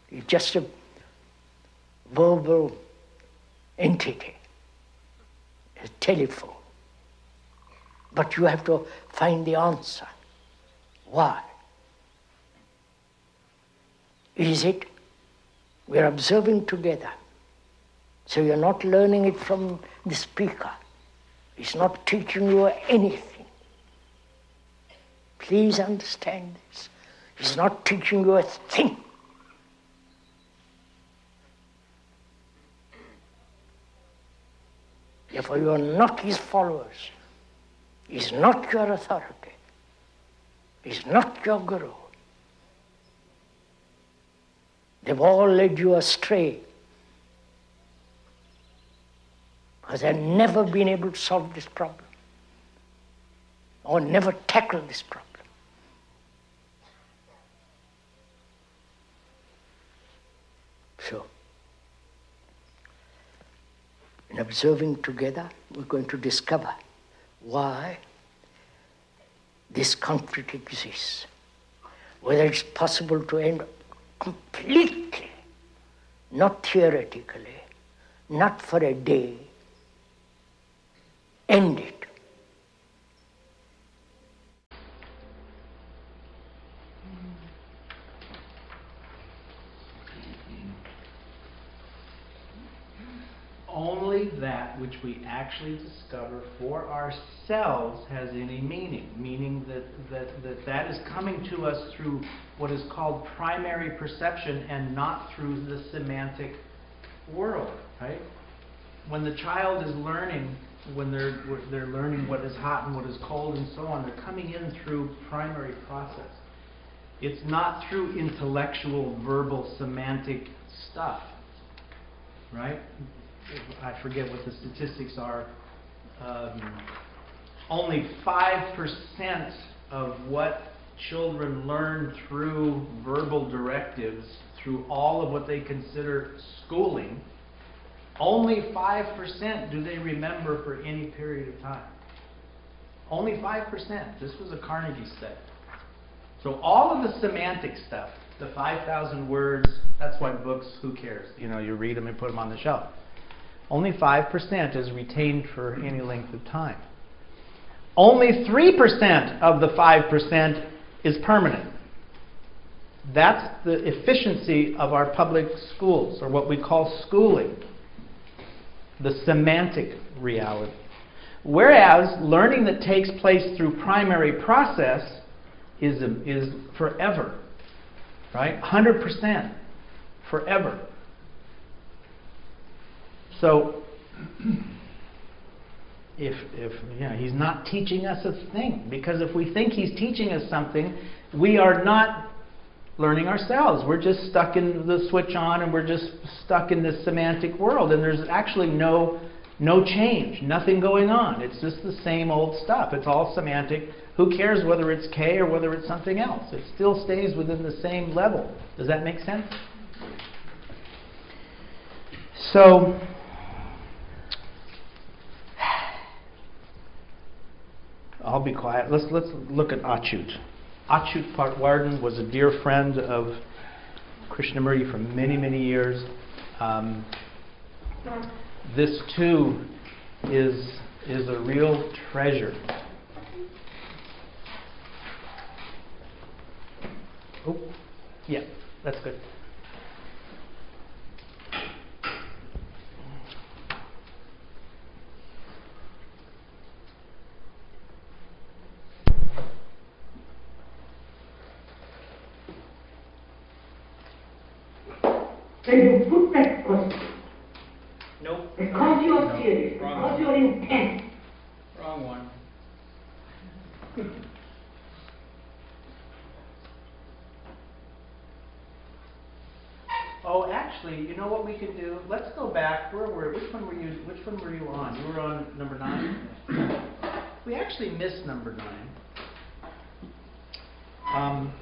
He's just a verbal entity, a telephone. But you have to find the answer. Why? Is it we're observing together So you're not learning it from the speaker. He's not teaching you anything. Please understand this. He's not teaching you a thing. Therefore, you are not his followers. He's not your authority. He's not your guru. They've all led you astray because they've never been able to solve this problem or never tackle this problem. So, in observing together, we're going to discover why this conflict exists, whether it's possible to end completely, not theoretically, not for a day, end it. Only that which we actually discover for ourselves has any meaning, meaning that is coming to us through what is called primary perception and not through the semantic world, right? When the child is learning, when they're learning what is hot and what is cold and so on, they're coming in through primary process. It's not through intellectual, verbal, semantic stuff, right? I forget what the statistics are. Only 5% of what children learn through verbal directives, through all of what they consider schooling, only 5% do they remember for any period of time. Only 5%. This was a Carnegie study. So all of the semantic stuff, the 5,000 words, that's why books, who cares? You know, you read them and put them on the shelf. Only 5% is retained for any length of time. Only 3% of the 5% is permanent. That's the efficiency of our public schools, or what we call schooling, the semantic reality. Whereas learning that takes place through primary process is forever, right? 100%, forever. So, if he's not teaching us a thing, because if we think he's teaching us something, we are not learning ourselves. We're just stuck in the switch on, and we're just stuck in this semantic world, and there's actually no change, nothing going on. It's just the same old stuff. It's all semantic. Who cares whether it's K or whether it's something else? It still stays within the same level. Does that make sense? So, I'll be quiet. Let's look at Achyut. Achyut Patwardhan was a dear friend of Krishnamurti for many, many years. This too is a real treasure. Oh, yeah, that's good. When you put that question, Nope. because you are serious, because you are intent. Wrong one. Oh, actually, you know what we could do? Let's go back. Which one were you on? You were on number 9. We actually missed number 9.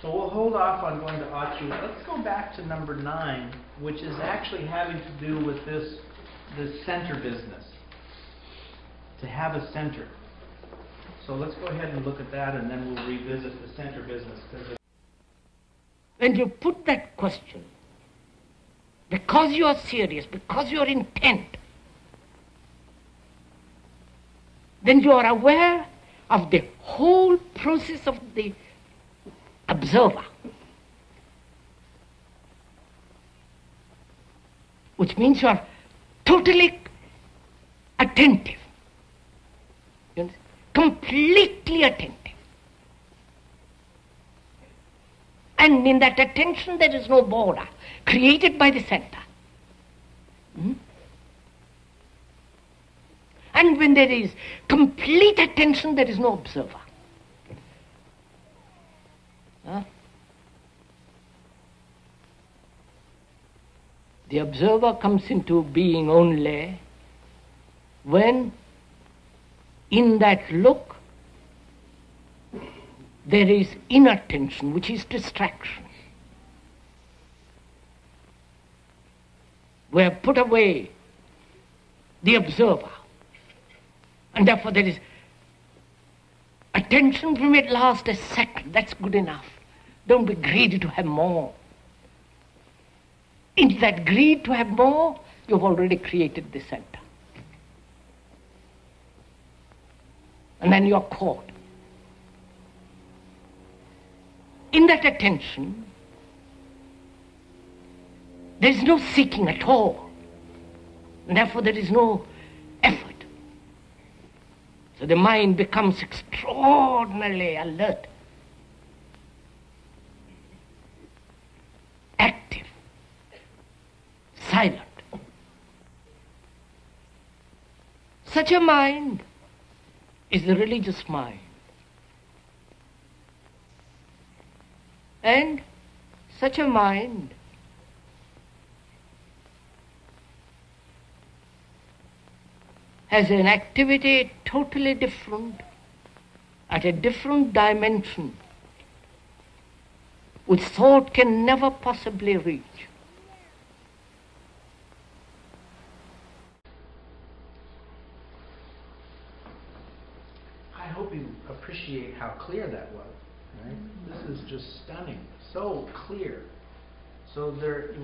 So we'll hold off on going to Achyut. Let's go back to number 9, which is actually having to do with this center business. To have a center. So let's go ahead and look at that, and then we'll revisit the center business. When you put that question, because you are serious, because you are intent, then you are aware of the whole process of the observer. which means you are totally attentive. You understand? Completely attentive. And in that attention there is no border created by the center. And when there is complete attention, there is no observer. The observer comes into being only when in that look there is inattention, which is distraction. We have put away the observer, and therefore there is attention from it lasts a second. That's good enough. Don't be greedy to have more. In that greed to have more, you've already created the center. And then you're caught. In that attention, there is no seeking at all. And therefore there is no effort. So the mind becomes extraordinarily alert, active, silent. Such a mind is the religious mind. And such a mind has an activity totally different, at a different dimension, which thought can never possibly reach. I hope you appreciate how clear that was. Right? This is just stunning, so clear. So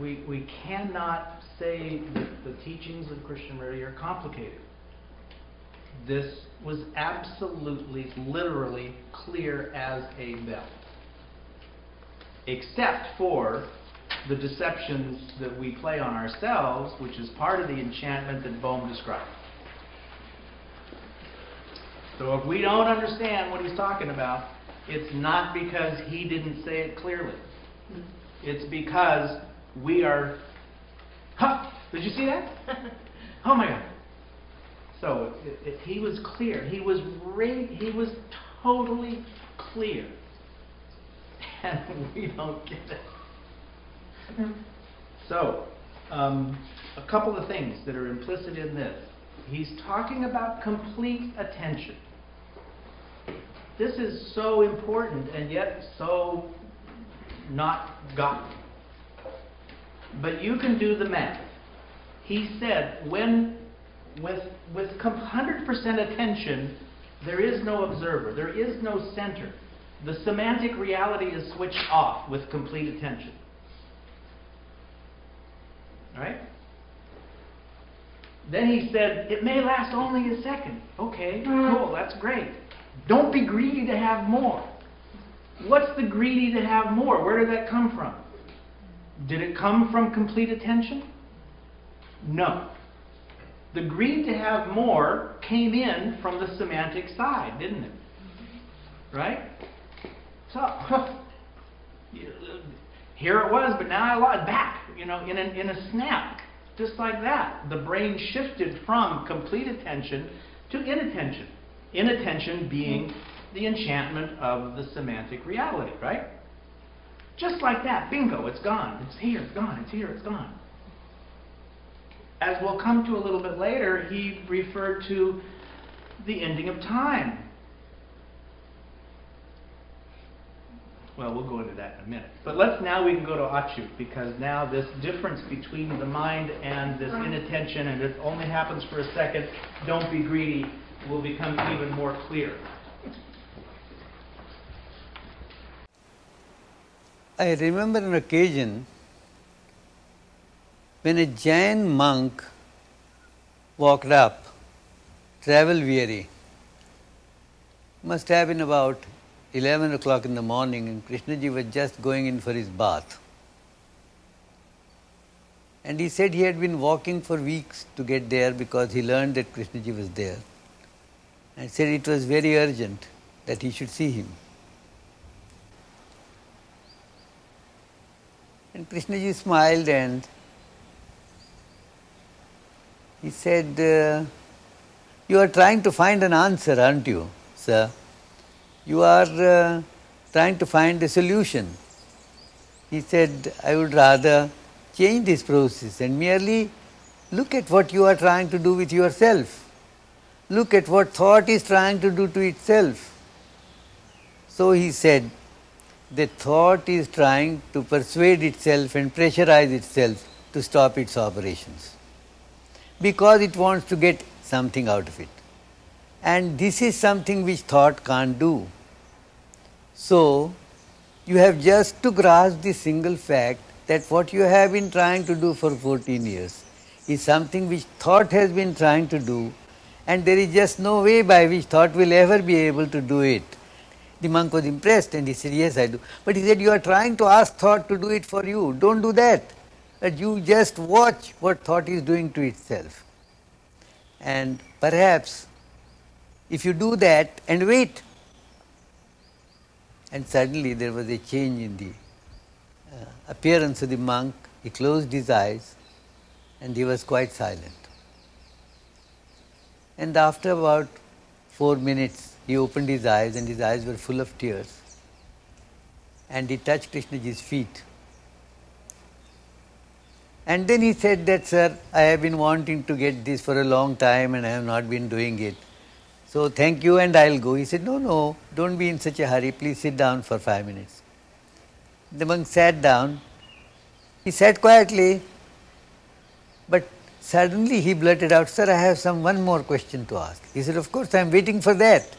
we cannot say that the teachings of Krishnamurti are complicated. This was absolutely, literally clear as a bell. Except for the deceptions that we play on ourselves, which is part of the enchantment that Bohm described. So if we don't understand what he's talking about, it's not because he didn't say it clearly. It's because we are... Did you see that? Oh my God. So he was clear. He was totally clear. And we don't get it. So, a couple of things that are implicit in this. He's talking about complete attention. This is so important and yet so not gotten. But you can do the math. He said when with 100% attention, there is no observer, there is no center. The semantic reality is switched off with complete attention. Right? Then he said, it may last only a second. Okay, cool, that's great. Don't be greedy to have more. What's the greedy to have more? Where did that come from? Did it come from complete attention? No. The greed to have more came in from the semantic side, didn't it? Right? So, here it was, but now I lost back, in a snap. Just like that. The brain shifted from complete attention to inattention. Inattention being the enchantment of the semantic reality, right? Just like that. Bingo, it's gone. It's here, it's gone. It's here, it's gone. As we'll come to a little bit later, he referred to the ending of time. Well, we'll go into that in a minute. But we can go to Achut, because now this difference between the mind and this inattention, and it only happens for a second, don't be greedy, will become even more clear. I remember an occasion when a Jain monk walked up, travel weary. Must have been about 11 o'clock in the morning, and Krishnaji was just going in for his bath. And he said he had been walking for weeks to get there because he learned that Krishnaji was there. And said it was very urgent that he should see him. And Krishnaji smiled and he said, you are trying to find an answer, aren't you, sir? You are trying to find a solution. He said, I would rather change this process and merely look at what you are trying to do with yourself. Look at what thought is trying to do to itself. So he said, the thought is trying to persuade itself and pressurize itself to stop its operations because it wants to get something out of it. And this is something which thought can't do. So, you have just to grasp the single fact that what you have been trying to do for 14 years is something which thought has been trying to do, and there is just no way by which thought will ever be able to do it. The monk was impressed and he said, yes, I do. But he said, you are trying to ask thought to do it for you. Don't do that. But you just watch what thought is doing to itself. And perhaps if you do that and wait, and suddenly there was a change in the appearance of the monk. He closed his eyes and he was quite silent. And after about 4 minutes, he opened his eyes and his eyes were full of tears. And he touched Krishnaji's feet. And then he said that, sir, I have been wanting to get this for a long time and I have not been doing it. So thank you and I'll go. He said, no, don't be in such a hurry. Please sit down for 5 minutes. The monk sat down. He sat quietly, but suddenly he blurted out, sir, I have one more question to ask. He said, of course, I am waiting for that.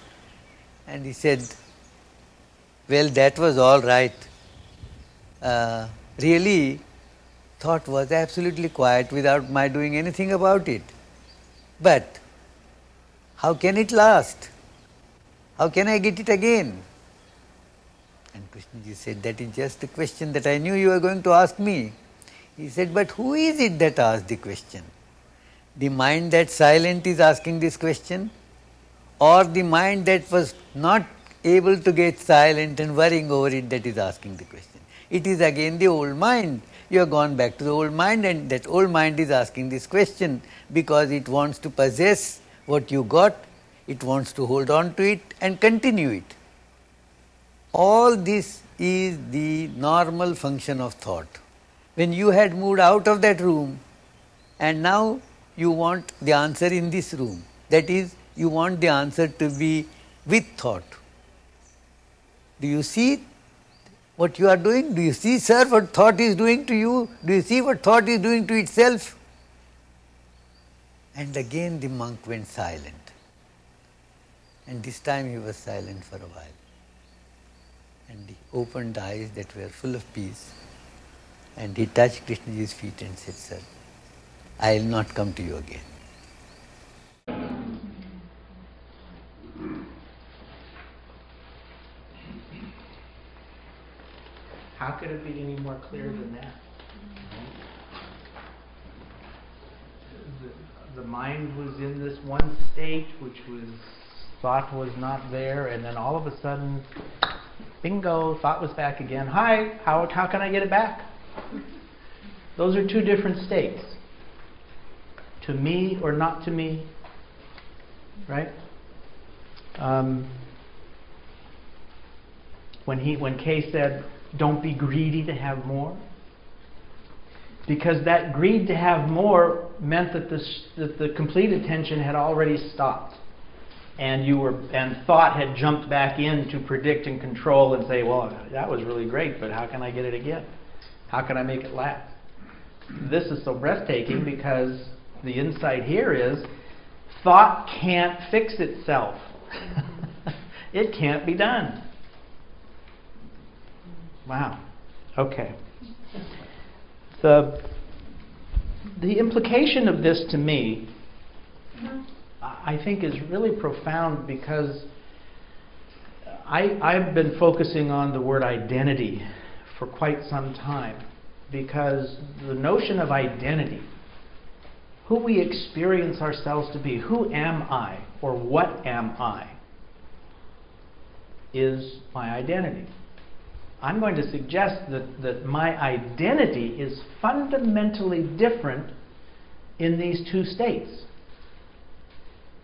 And he said, well, that was all right. Really, thought was absolutely quiet without my doing anything about it. But how can it last? How can I get it again? And Krishnaji said, that is just the question that I knew you were going to ask me. He said, but who is it that asked the question? The mind that's silent is asking this question? Or the mind that was not able to get silent and worrying over it that is asking the question? It is again the old mind. You have gone back to the old mind and that old mind is asking this question because it wants to possess what you got, it wants to hold on to it and continue it. All this is the normal function of thought. When you had moved out of that room and now you want the answer in this room, that is, you want the answer to be with thought. Do you see what you are doing? Do you see, sir, what thought is doing to you? Do you see what thought is doing to itself? And again the monk went silent. And this time he was silent for a while. And he opened eyes that were full of peace. And he touched Krishnaji's feet and said, sir, I will not come to you again. How could it be any more clear than that? The mind was in this one state, which was thought was not there, and then all of a sudden, bingo, thought was back again. Hi, how can I get it back? Those are two different states. To me or not to me, right? When Kay said, "Don't be greedy to have more," because that greed to have more meant that the complete attention had already stopped, and thought had jumped back in to predict and control and say, "Well, that was really great, but how can I get it again? How can I make it last?" This is so breathtaking because the insight here is thought can't fix itself. It can't be done. Wow. Okay. The implication of this to me, I think, is really profound because I've been focusing on the word identity for quite some time. because the notion of identity, who we experience ourselves to be, who am I or what am I, is my identity. I'm going to suggest that my identity is fundamentally different in these two states.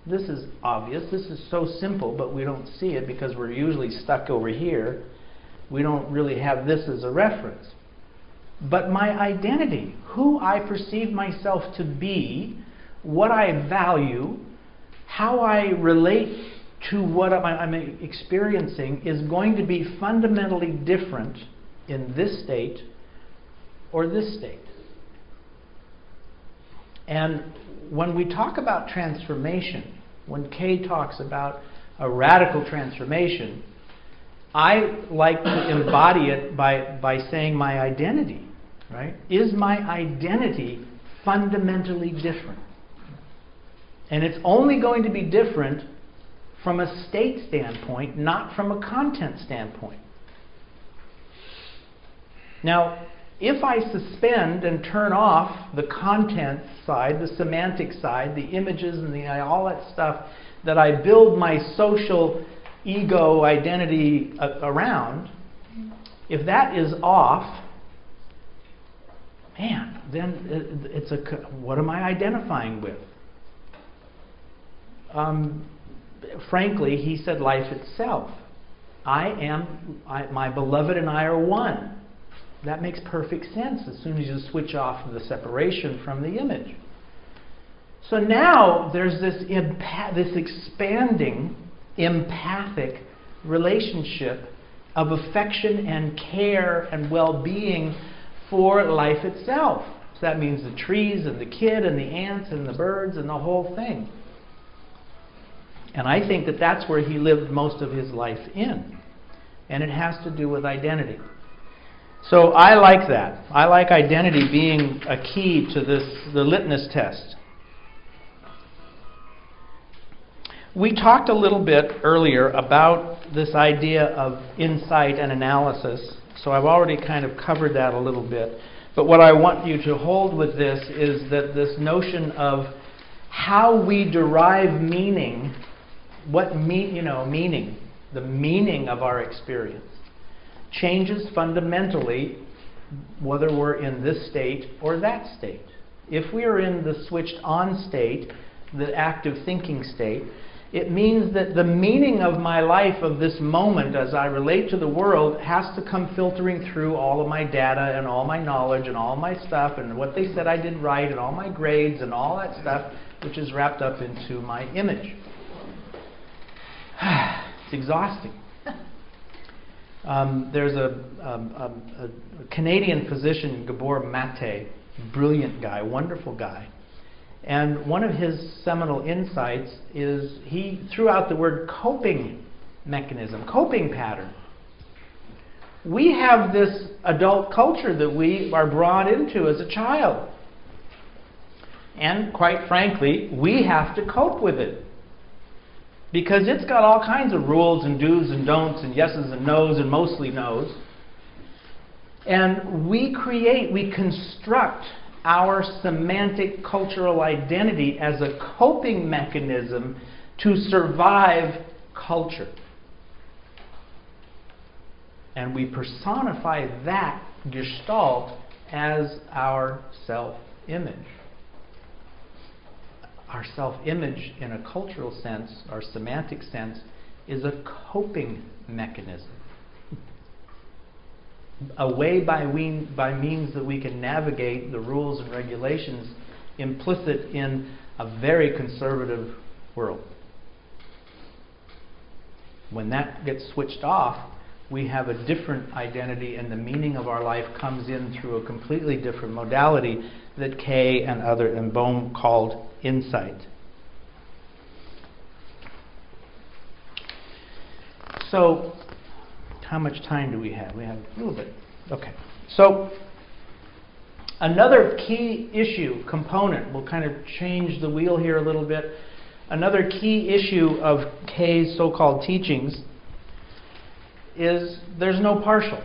This is obvious. This is so simple, but we don't see it because we're usually stuck over here. We don't really have this as a reference. But my identity, who I perceive myself to be, what I value, how I relate to what I'm experiencing, is going to be fundamentally different in this state or this state. And when we talk about transformation, when Kay talks about a radical transformation, I like to embody it by saying my identity, right? Is my identity fundamentally different? And it's only going to be different from a state standpoint, not from a content standpoint. Now, if I suspend and turn off the content side, the semantic side, the images and all that stuff that I build my social ego identity around, if that is off, man, then it's what am I identifying with? Frankly, he said life itself. My beloved and I are one. That makes perfect sense as soon as you switch off the separation from the image. So now there's this expanding empathic relationship of affection and care and well-being for life itself. So that means the trees and the kid and the ants and the birds and the whole thing. And I think that that's where he lived most of his life in. And it has to do with identity. So I like that. I like identity being a key to the litmus test. We talked a little bit earlier about this idea of insight and analysis. So I've already kind of covered that a little bit. But what I want you to hold with this is that this notion of how we derive meaning, meaning, the meaning of our experience, changes fundamentally whether we're in this state or that state. If we are in the switched on state, the active thinking state, it means that the meaning of my life, of this moment as I relate to the world, has to come filtering through all of my data and all my knowledge and all my stuff and what they said I did right and all my grades and all that stuff, which is wrapped up into my image. It's exhausting. There's a Canadian physician, Gabor Mate, brilliant guy, wonderful guy. And one of his seminal insights is he threw out the word coping mechanism, coping pattern. We have this adult culture that we are brought into as a child. And quite frankly, we have to cope with it. Because it's got all kinds of rules and do's and don'ts and yeses and no's and mostly no's. And we construct our semantic cultural identity as a coping mechanism to survive culture. And we personify that gestalt as our self-image. Our self-image in a cultural sense, our semantic sense, is a coping mechanism. A way by means that we can navigate the rules and regulations implicit in a very conservative world. When that gets switched off, we have a different identity, and the meaning of our life comes in through a completely different modality that Kay and Bohm called insight. So, how much time do we have? We have a little bit. Okay. So, another key issue, component, we'll kind of change the wheel here a little bit. Another key issue of Kay's so-called teachings is there's no partial.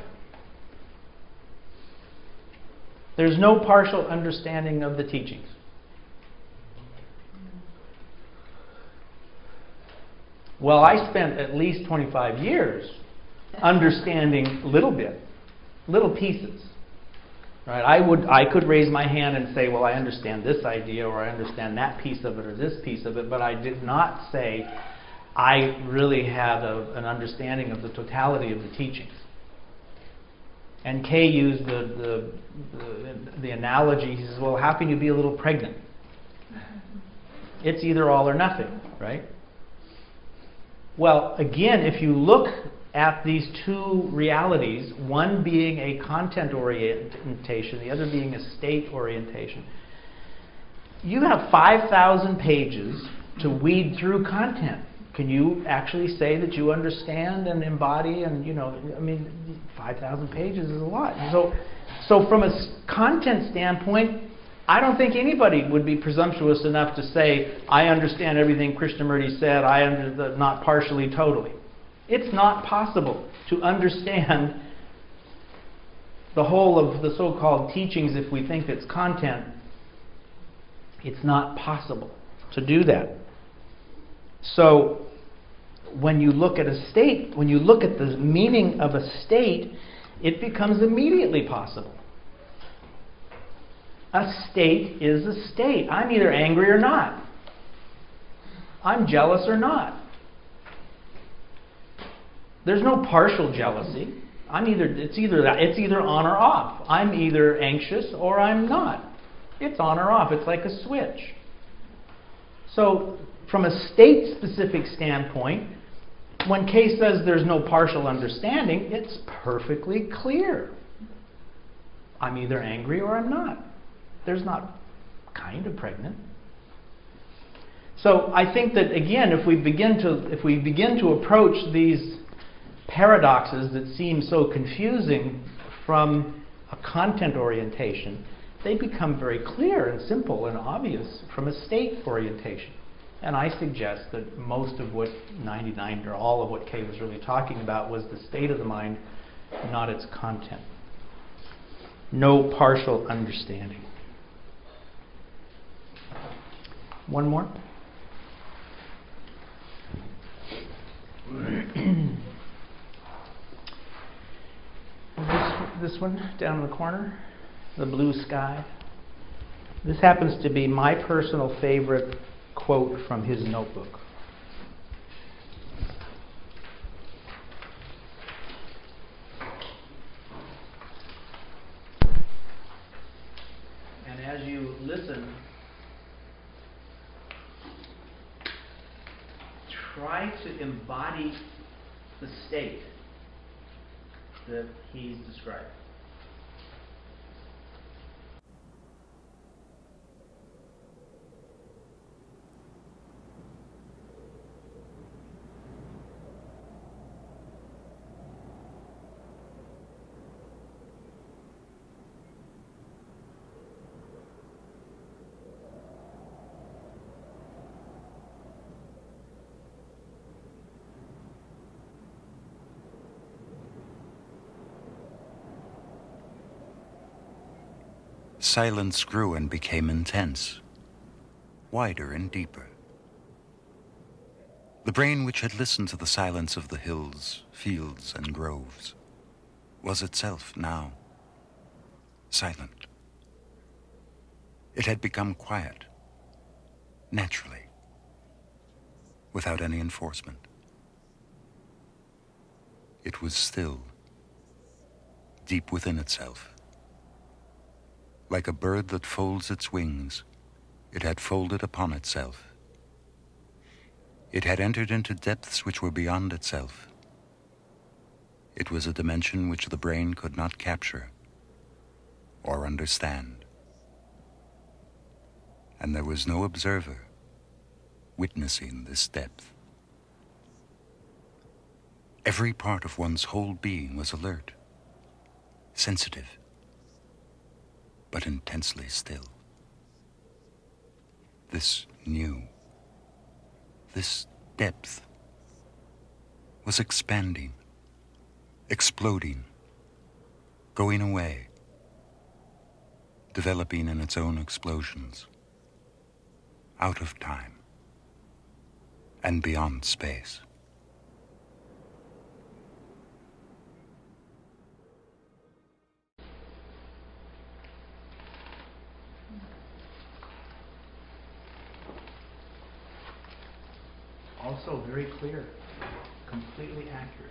There's no partial understanding of the teachings. Well, I spent at least 25 years understanding little pieces. Right? I could raise my hand and say, well, I understand this idea, or I understand that piece of it, or this piece of it, but I did not say I really have an understanding of the totality of the teachings. And Kay used the analogy. He says, well, how can you be a little pregnant? It's either all or nothing, right? Well, again, if you look at these two realities, one being a content orientation, the other being a state orientation, you have 5,000 pages to weed through content. Can you actually say that you understand and embody? And 5,000 pages is a lot. So from a content standpoint, I don't think anybody would be presumptuous enough to say, I understand everything Krishnamurti said, not partially, totally. It's not possible to understand the whole of the so-called teachings if we think it's content. It's not possible to do that. So when you look at a state, when you look at the meaning of a state, it becomes immediately possible. A state is a state. I'm either angry or not. I'm jealous or not. There's no partial jealousy. It's either on or off. I'm either anxious or I'm not. It's on or off. It's like a switch. So from a state-specific standpoint, when Kay says there's no partial understanding, it's perfectly clear. I'm either angry or I'm not. There's not kind of pregnant. So I think that, again, if we begin to approach these paradoxes that seem so confusing from a content orientation, they become very clear and simple and obvious from a state orientation. And I suggest that most of what 99 or all of what Kay was really talking about was the state of the mind, not its content. No partial understanding. One more. This one down in the corner, the blue sky. This happens to be my personal favorite quote from his notebook. And as you listen, try to embody the state that he's describing. Silence grew and became intense, wider and deeper. The brain which had listened to the silence of the hills, fields, and groves was itself now silent. It had become quiet, naturally, without any enforcement. It was still, deep within itself. Like a bird that folds its wings, it had folded upon itself. It had entered into depths which were beyond itself. It was a dimension which the brain could not capture or understand. And there was no observer witnessing this depth. Every part of one's whole being was alert, sensitive, but intensely still. This new, this depth was expanding, exploding, going away, developing in its own explosions, out of time and beyond space. Also very clear, completely accurate.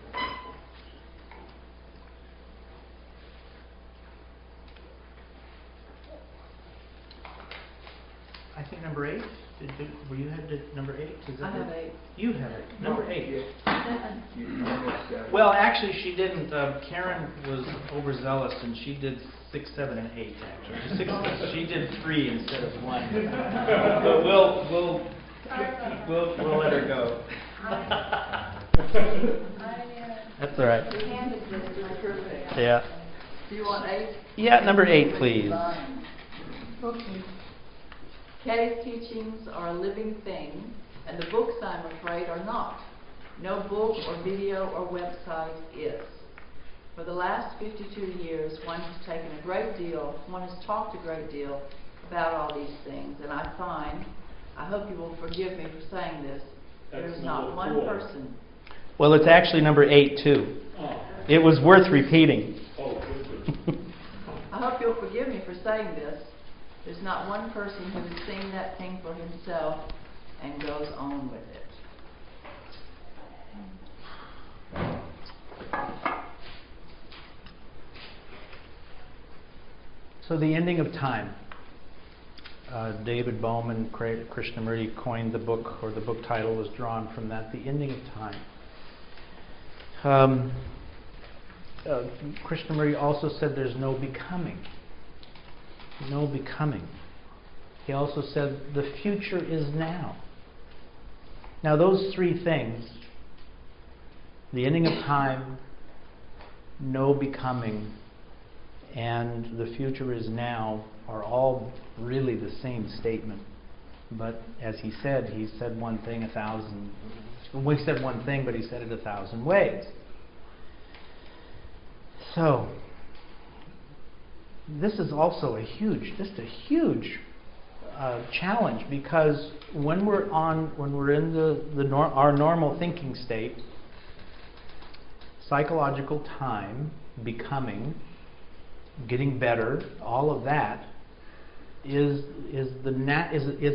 I think number 8. Were you headed to number 8? Is that I have 8. You have it. Number 8. 7. Well, actually, she didn't. Karen was overzealous, and she did 6, 7, and 8. Actually, she did 3 instead of 1. But we'll let her go. That's all right. Yeah. Do you want 8? Yeah, number 8, please. Okay. K's teachings are a living thing, and the books, I'm afraid, are not. No book or video or website is. For the last 52 years, one has talked a great deal about all these things, and I find, I hope you will forgive me for saying this, there is not one person. Well, it's actually number 8, too. It was worth repeating. I hope you'll forgive me for saying this. There's not one person who has seen that thing for himself and goes on with it. So the ending of time. David Bowman, Krishnamurti coined the book, or the book title was drawn from that, The Ending of Time. Krishnamurti also said there's no becoming. No becoming. He also said the future is now. Now those 3 things, the ending of time, no becoming, and the future is now, are all really the same statement. But as he said one thing 1,000. Well, he said one thing, but he said it 1,000 ways. So this is also a huge challenge, because when we're in our normal thinking state, psychological time, becoming, getting better, all of that is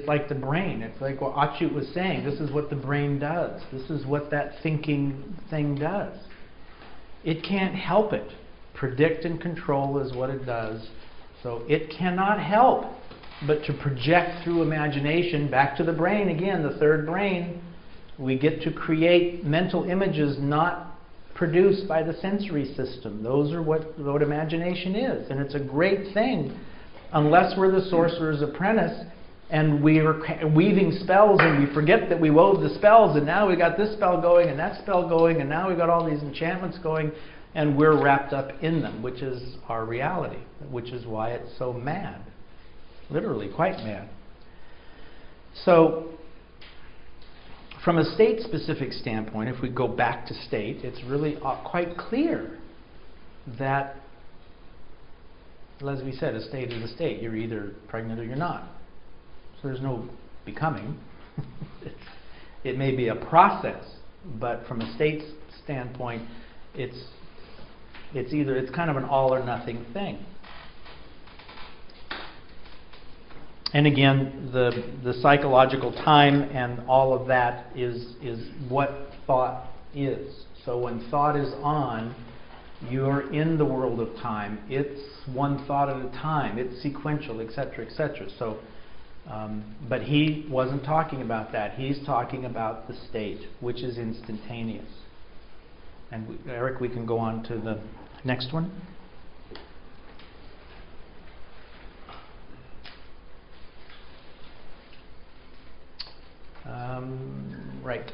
like the brain. It's like what Achyut was saying. This is what the brain does. This is what that thinking thing does. It can't help it. Predict and control is what it does. So it cannot help but to project through imagination back to the brain again, the third brain. We get to create mental images not produced by the sensory system. Those are what imagination is. And it's a great thing, unless we're the sorcerer's apprentice and we're weaving spells and we forget that we wove the spells, and now we got this spell going and that spell going, and now we got all these enchantments going, and we're wrapped up in them, which is our reality, which is why it's so mad. Literally quite mad. So from a state-specific standpoint, if we go back to state, it's really quite clear that, as we said, a state is a state. You're either pregnant or you're not. So there's no becoming. It may be a process, but from a state standpoint, it's kind of an all or nothing thing. And again, the psychological time and all of that is what thought is. So when thought is on, you're in the world of time. It's one thought at a time. It's sequential, etc., etc. So, but he wasn't talking about that. He's talking about the state, which is instantaneous. And Eric, we can go on to the next one. Right.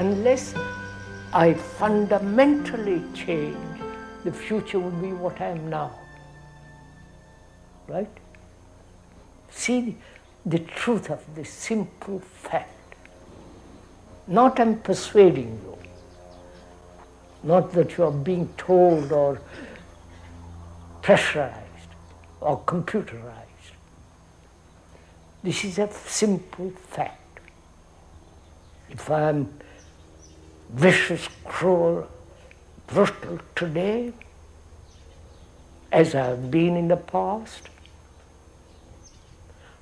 unless I fundamentally change, the future will be what I am now. Right? See the truth of this simple fact. Not I'm persuading you, not that you are being told or pressurized or computerized. This is a simple fact. If I am vicious, cruel, brutal today, as I have been in the past,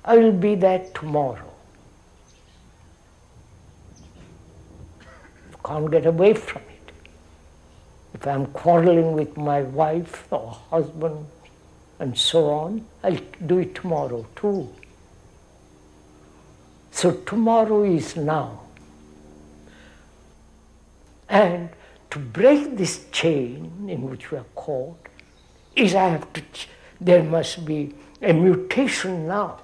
I will be that tomorrow. You can't get away from it. If I'm quarreling with my wife or husband and so on, I'll do it tomorrow too. So tomorrow is now. And to break this chain in which we are caught, is there must be a mutation now.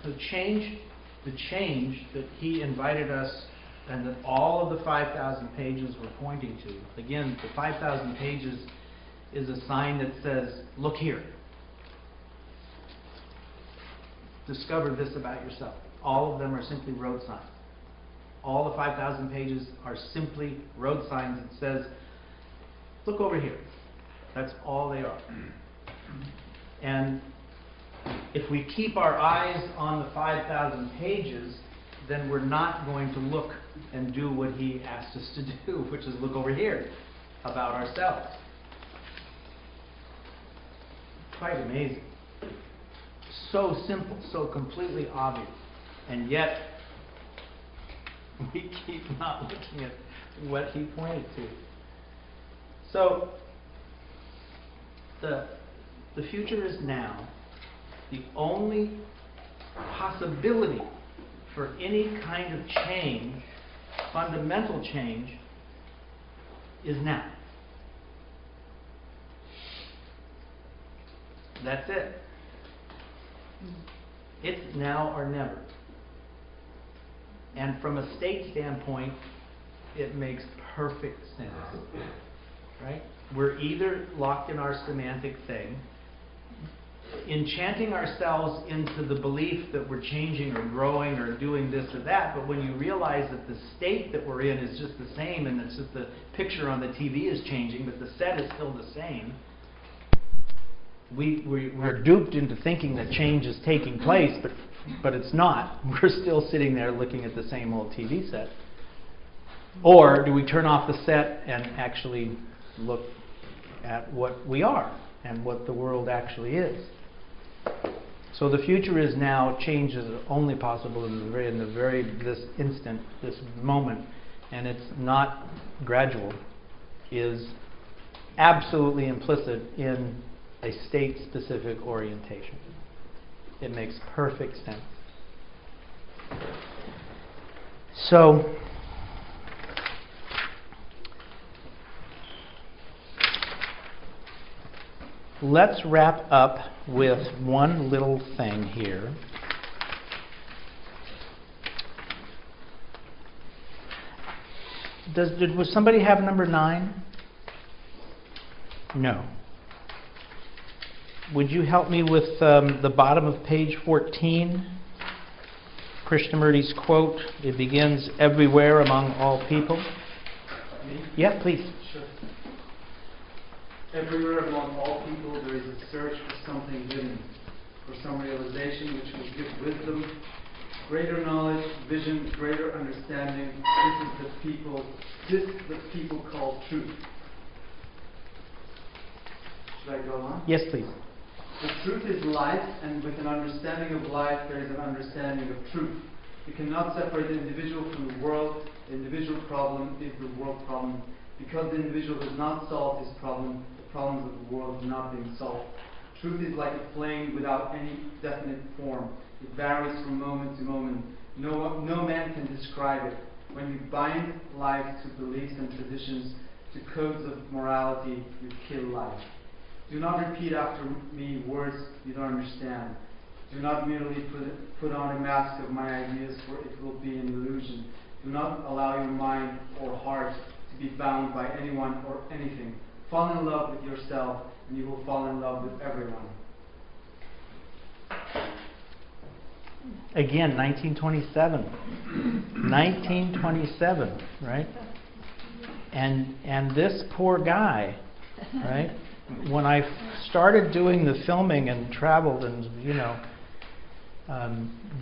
The change that he invited us and that all of the 5,000 pages were pointing to. Again, the 5,000 pages is a sign that says, look here. Discover this about yourself. All of them are simply road signs. All the 5,000 pages are simply road signs that says, look over here. That's all they are. And if we keep our eyes on the 5,000 pages, then we're not going to look and do what he asked us to do, which is look over here about ourselves. Quite amazing. So simple, so completely obvious. And yet, we keep not looking at what he pointed to. So, the future is now. The only possibility for any kind of change, fundamental change, is now. That's it. It's now or never. And from a state standpoint, it makes perfect sense. Right? We're either locked in our semantic thing, enchanting ourselves into the belief that we're changing or growing or doing this or that, but when you realize that the state that we're in is just the same, and it's just the picture on the TV is changing, but the set is still the same, we're duped into thinking that change is taking place, but it's not. We're still sitting there looking at the same old TV set. Or do we turn off the set and actually look at what we are and what the world actually is? So the future is now. Change is only possible in this instant, this moment, and it's not gradual. Is absolutely implicit in a state-specific orientation. It makes perfect sense. So, let's wrap up with one little thing here. Does somebody have number 9? No. Would you help me with the bottom of page 14? Krishnamurti's quote. It begins, everywhere among all people. Me? Yeah, please. Sure. Everywhere among all people there is a search for something hidden, for some realization which will give wisdom, greater knowledge, vision, greater understanding. This that people call truth. Should I go on? Yes, please. The truth is life, and with an understanding of life, there is an understanding of truth. You cannot separate the individual from the world. The individual problem is the world problem. Because the individual does not solve his problem, the problems of the world are not being solved. Truth is like a flame without any definite form. It varies from moment to moment. No man can describe it. When you bind life to beliefs and traditions, to codes of morality, you kill life. Do not repeat after me words you don't understand. Do not merely put on a mask of my ideas, for it will be an illusion. Do not allow your mind or heart to be bound by anyone or anything. Fall in love with yourself, and you will fall in love with everyone. Again, 1927. 1927, right? And this poor guy, right? When I started doing the filming and traveled, and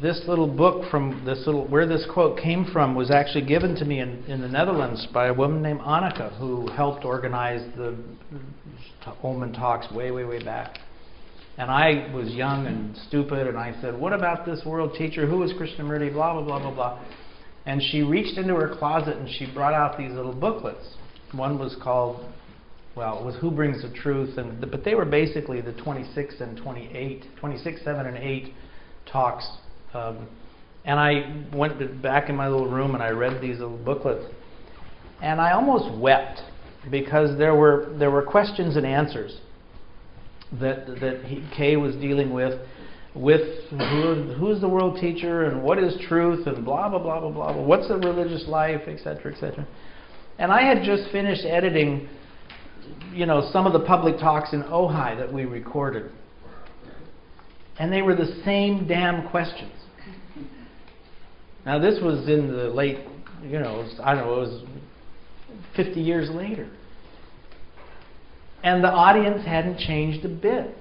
this little book from where this quote came from was actually given to me in the Netherlands by a woman named Anneke, who helped organize the Ullman talks way back. And I was young and stupid, and I said, "What about this world teacher? Who is Krishnamurti? Blah blah blah blah blah." And she reached into her closet and she brought out these little booklets. One was called, it was Who Brings the Truth, but they were basically the 26, 7, and 8 talks. And I went back in my little room and I read these little booklets, and I almost wept because there were questions and answers that Kay was dealing with who's the world teacher and what is truth and blah blah blah blah blah. What's the religious life, etc. etc. And I had just finished editing, some of the public talks in Ojai that we recorded, and they were the same damn questions. Now this was in the late, it was 50 years later. And the audience hadn't changed a bit.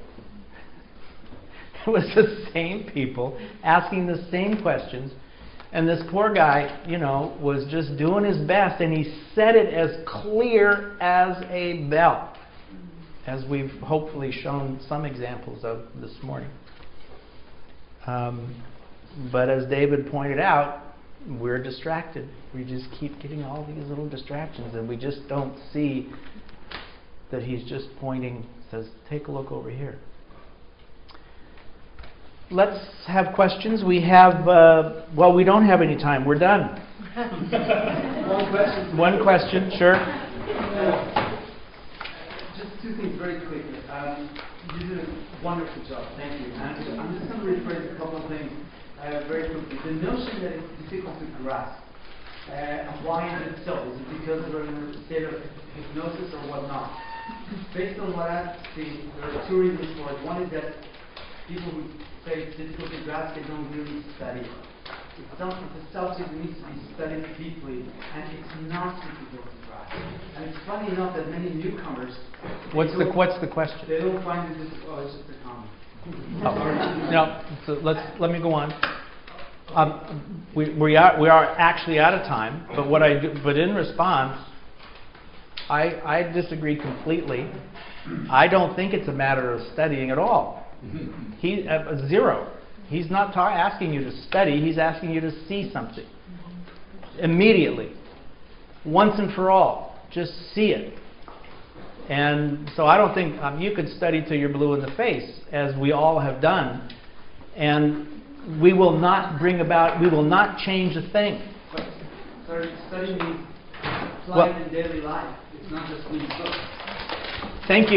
It was the same people asking the same questions. And this poor guy, was just doing his best. And he said it as clear as a bell, as we've hopefully shown some examples of this morning. But as David pointed out, we're distracted. We just keep getting all these little distractions, and we just don't see that he's just pointing, says, take a look over here. Let's have questions. We have, we don't have any time. We're done. One question. One question, sure. Just two things very quickly. You did a wonderful job. Thank you. And I'm just going to rephrase a couple of things very quickly. The notion that it's difficult to grasp. Why is it so? Is it because we're in a state of hypnosis or whatnot? Based on what I've seen, there are two reasons for it. One is that people who say it's difficult to grasp, they don't really study. It's a subject that needs to be studied deeply, and it's not difficult to grasp. And it's funny enough that many newcomers... What's the question? They don't find it difficult. It's just a comment. No, so let me go on. We are actually out of time, but in response, I disagree completely. I don't think it's a matter of studying at all. Zero. He's not asking you to study. He's asking you to see something immediately, once and for all. Just see it. And so I don't think you could study till you're blue in the face, as we all have done, and we will not change a thing. Study means apply it in daily life. It's not just read books. Thank you.